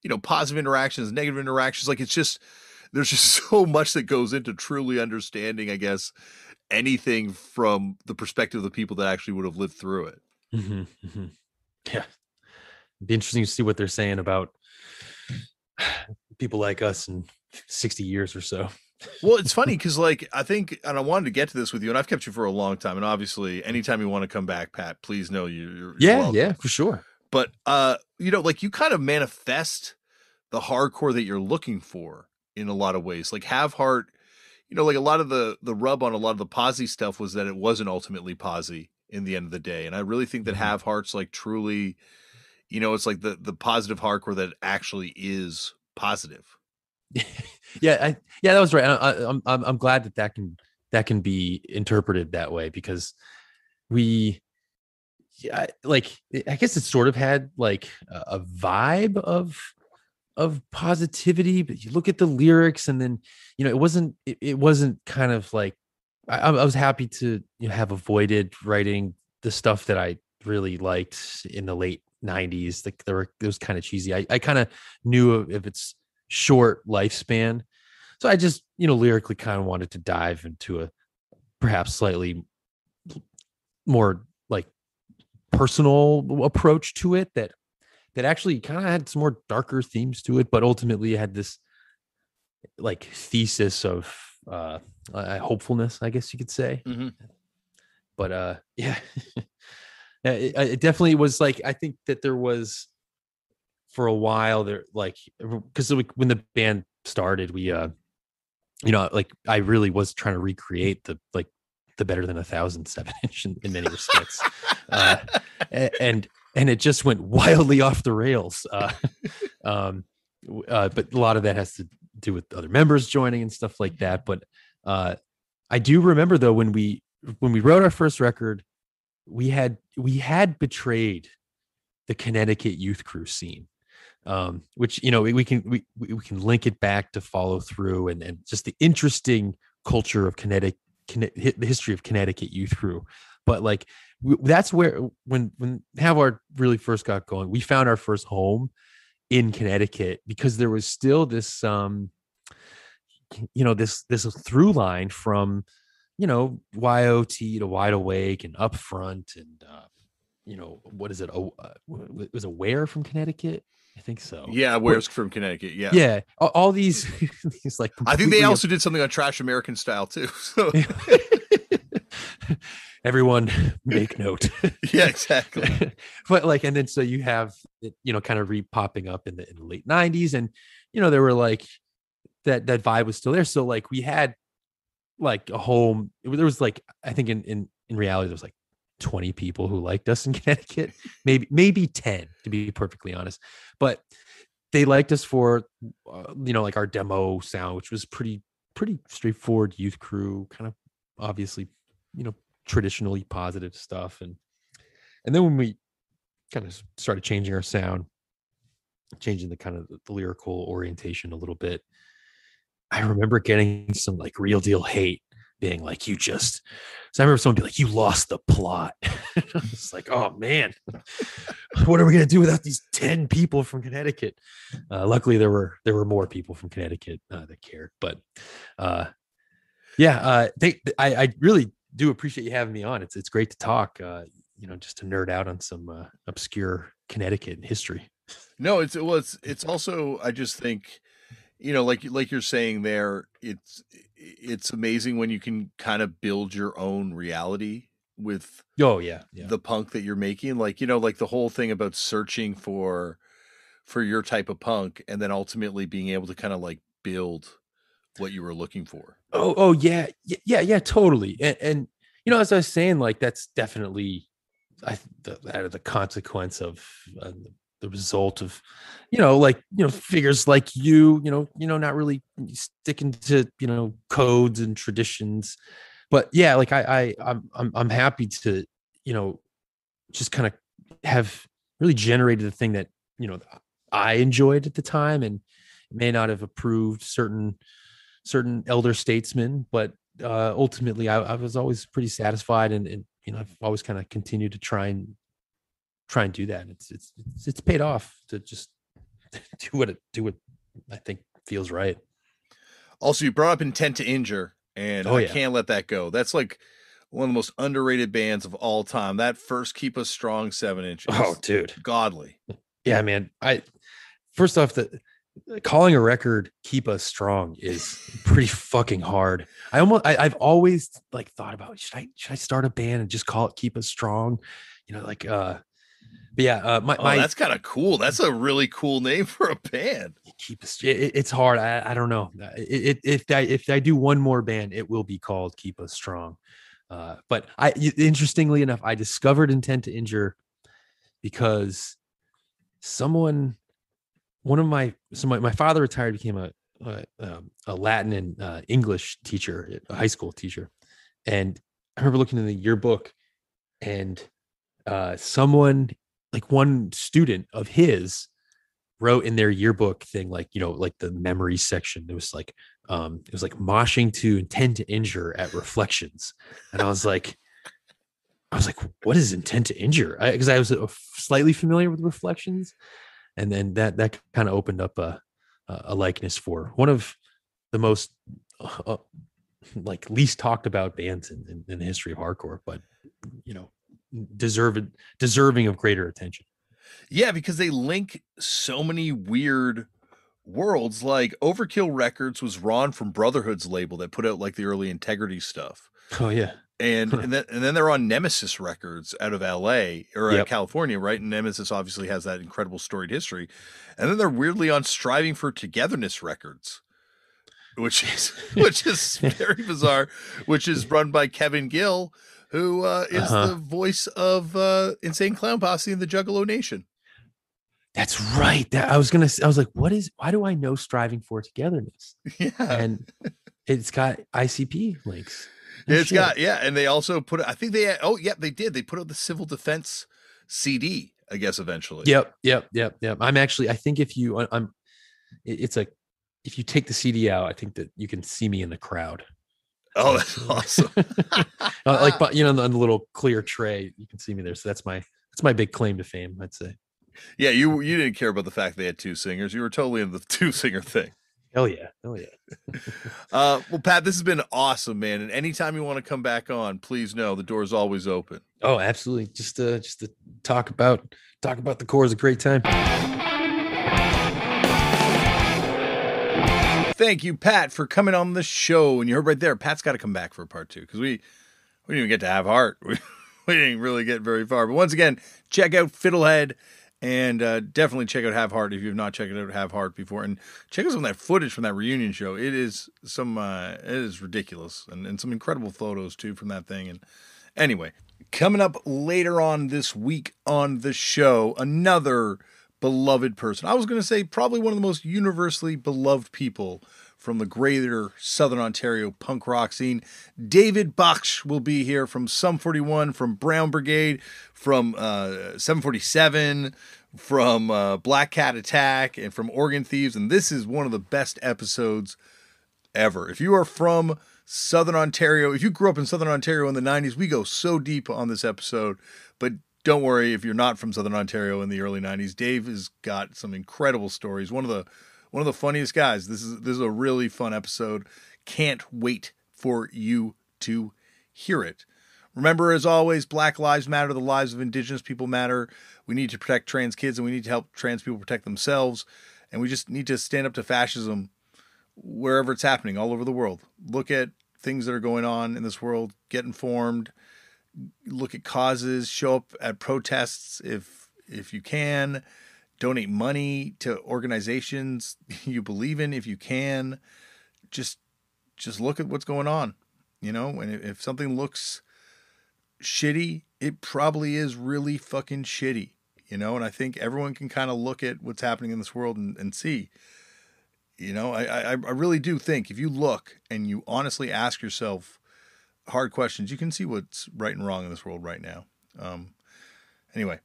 you know, positive interactions, negative interactions, like it's just, there's just so much that goes into truly understanding, I guess, anything from the perspective of the people that actually would have lived through it. Yeah. It'd be interesting to see what they're saying about people like us in 60 years or so. Well, it's funny because, like, I think, and I wanted to get to this with you, and I've kept you for a long time, and obviously, anytime you want to come back, Pat, please know you're welcome. Yeah, for sure. But you know, like, you kind of manifest the hardcore that you're looking for in a lot of ways. Like, Have Heart, you know, like a lot of the rub on a lot of the posy stuff was that it wasn't ultimately posy in the end of the day, and I really think that Have Heart's like truly, you know, it's like the positive hardcore that actually is positive. Yeah, that was right. I'm glad that can be interpreted that way, because I guess it sort of had like a vibe of of positivity, but you look at the lyrics and then, it wasn't kind of like, I was happy to have avoided writing the stuff that I really liked in the late 90s. Like it was kind of cheesy. I kind of knew of its short lifespan. So I just, lyrically kind of wanted to dive into a perhaps slightly more like personal approach to it that actually kind of had some more darker themes to it, but ultimately had this like thesis of hopefulness, I guess you could say. Mm-hmm. But yeah, it definitely was like, I think that there was for a while there, like, because when the band started, we like I really was trying to recreate the better than 1,000 7-inch in many respects. And it just went wildly off the rails. But a lot of that has to do with other members joining and stuff like that. But I do remember though, when we wrote our first record, we had betrayed the Connecticut youth crew scene, which we can link it back to Follow Through and just the interesting culture of the history of Connecticut youth crew. But like that's where when Havard really first got going, we found our first home in Connecticut because there was still this this through line from YOT to Wide Awake and Upfront and what is it? Was it Ware from Connecticut? I think so. Yeah, Ware's from Connecticut. Yeah. Yeah. All these like I think they also did something on Trash American Style too. So everyone make note. Yeah, exactly. But like, and then so you have it, kind of popping up in the late 90s, and there were like that vibe was still there. So like we had like a home. There was like, I think in reality there was like 20 people who liked us in Connecticut, maybe 10 to be perfectly honest, but they liked us for like our demo sound, which was pretty straightforward youth crew, kind of obviously traditionally positive stuff. And then when we kind of started changing our sound, changing the kind of the lyrical orientation a little bit, I remember getting some like real deal hate, being like, so I remember someone be like, you lost the plot. It's like, oh man, what are we going to do without these 10 people from Connecticut? Luckily there were more people from Connecticut that cared, but I really do appreciate you having me on. It's great to talk, just to nerd out on some obscure Connecticut history. No, it's also, I just think, like you're saying there, it's amazing when you can kind of build your own reality with the punk that you're making. Like, like the whole thing about searching for your type of punk and then ultimately being able to kind of like build what you were looking for. Oh yeah, totally. And as I was saying, like that's definitely the consequence of the result of figures like not really sticking to codes and traditions. But yeah, like I'm happy to just kind of have really generated the thing that I enjoyed at the time, and may not have approved certain elder statesmen, but ultimately I was always pretty satisfied, and I've always kind of continued to try and do that. It's paid off to just do what I think feels right. Also, you brought up Intent to Injure, and I can't let that go. That's like one of the most underrated bands of all time. That first Keep Us Strong 7-inch. Oh, dude, godly. Yeah, man. First off, calling a record Keep Us Strong is pretty fucking hard. I've always like thought about, should I start a band and just call it Keep Us Strong? But yeah, that's kind of cool. That's a really cool name for a band. It's hard. I don't know. If I do one more band, it will be called Keep Us Strong. But interestingly enough, I discovered Intent to Injure because my father retired, became a Latin and English teacher, a high school teacher, and I remember looking in the yearbook, and someone, like one student of his, wrote in their yearbook thing, like, like the memory section, it was like moshing to intend to injure at reflections. And I was like, what is intent to injure? Because I was slightly familiar with reflections, and then that kind of opened up a likeness for one of the most uh, like least talked about bands in the history of hardcore, but you know, deserving of greater attention. Yeah, because they link so many weird worlds. Like Overkill Records was Ron from Brotherhood's label that put out like the early Integrity stuff. Oh yeah. And then they're on Nemesis Records out of LA or Yep. California, right? And Nemesis obviously has that incredible storied history. And then they're weirdly on Striving for Togetherness Records, which is very bizarre, which is run by Kevin Gill, who is the voice of Insane Clown Posse in the Juggalo Nation. That's right. I was like, why do I know Striving for Togetherness? Yeah. And it's got ICP links. It's got, and they also put, I think they did. They put out the Civil Defense CD, I guess, eventually. Yep. I'm actually, I think if you take the CD out, I think that you can see me in the crowd. Oh, that's awesome. Like, but on the little clear tray, you can see me there. So that's my big claim to fame, I'd say. Yeah, you didn't care about the fact they had two singers. You were totally in the two singer thing. Hell yeah. Well, Pat, this has been awesome, man. And anytime you want to come back on, please know the door is always open. Oh, absolutely. Just to talk about the core is a great time. Thank you, Pat, for coming on the show. And you heard right there, Pat's got to come back for part 2 because we didn't even get to Have Heart. We didn't really get very far. But once again, check out Fiddlehead. And definitely check out Have Heart if you've not checked out Have Heart before. And check out some of that footage from that reunion show. It is ridiculous. And some incredible photos, too, from that thing. And anyway, coming up later on this week on the show, another beloved person. I was going to say probably one of the most universally beloved people from the greater Southern Ontario punk rock scene. David Baksh will be here from Sum 41, from Brown Brigade, from 747, from Black Cat Attack, and from Organ Thieves. And this is one of the best episodes ever. If you are from Southern Ontario, if you grew up in Southern Ontario in the 90s, we go so deep on this episode. But don't worry if you're not from Southern Ontario in the early 90s. Dave has got some incredible stories. One of the funniest guys. This is a really fun episode. Can't wait for you to hear it. Remember, as always, Black Lives Matter. The lives of Indigenous people matter. We need to protect trans kids, and we need to help trans people protect themselves. And we just need to stand up to fascism wherever it's happening, all over the world. Look at things that are going on in this world. Get informed. Look at causes. Show up at protests if you can. Donate money to organizations you believe in if you can. Just look at what's going on, and if something looks shitty, it probably is really fucking shitty, and I think everyone can kind of look at what's happening in this world and see, I really do think if you look and you honestly ask yourself hard questions, you can see what's right and wrong in this world right now. Anyway.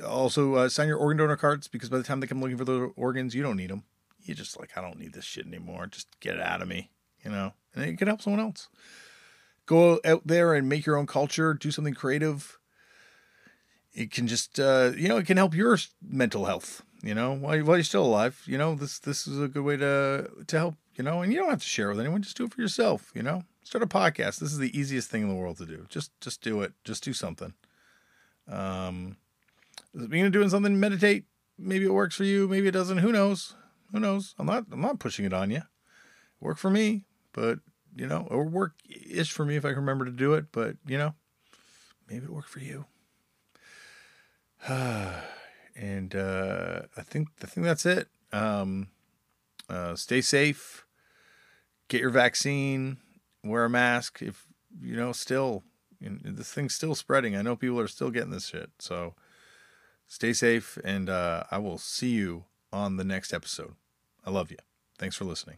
Also sign your organ donor cards, because by the time they come looking for the organs, you don't need them. You're just like, I don't need this shit anymore. Just get it out of me, and it can help someone else. Go out there and make your own culture, do something creative. It can just, it can help your mental health, while you're still alive. This is a good way to help, and you don't have to share with anyone. Just do it for yourself, Start a podcast. This is the easiest thing in the world to do. Just do it. Just do something. Being of doing something, meditate. Maybe it works for you. Maybe it doesn't. Who knows? I'm not pushing it on you. Work for me, but or work-ish for me if I can remember to do it. But maybe it'll work for you. And I think that's it. Stay safe. Get your vaccine. Wear a mask. If still. This thing's still spreading. I know people are still getting this shit. So stay safe, and I will see you on the next episode. I love you. Thanks for listening.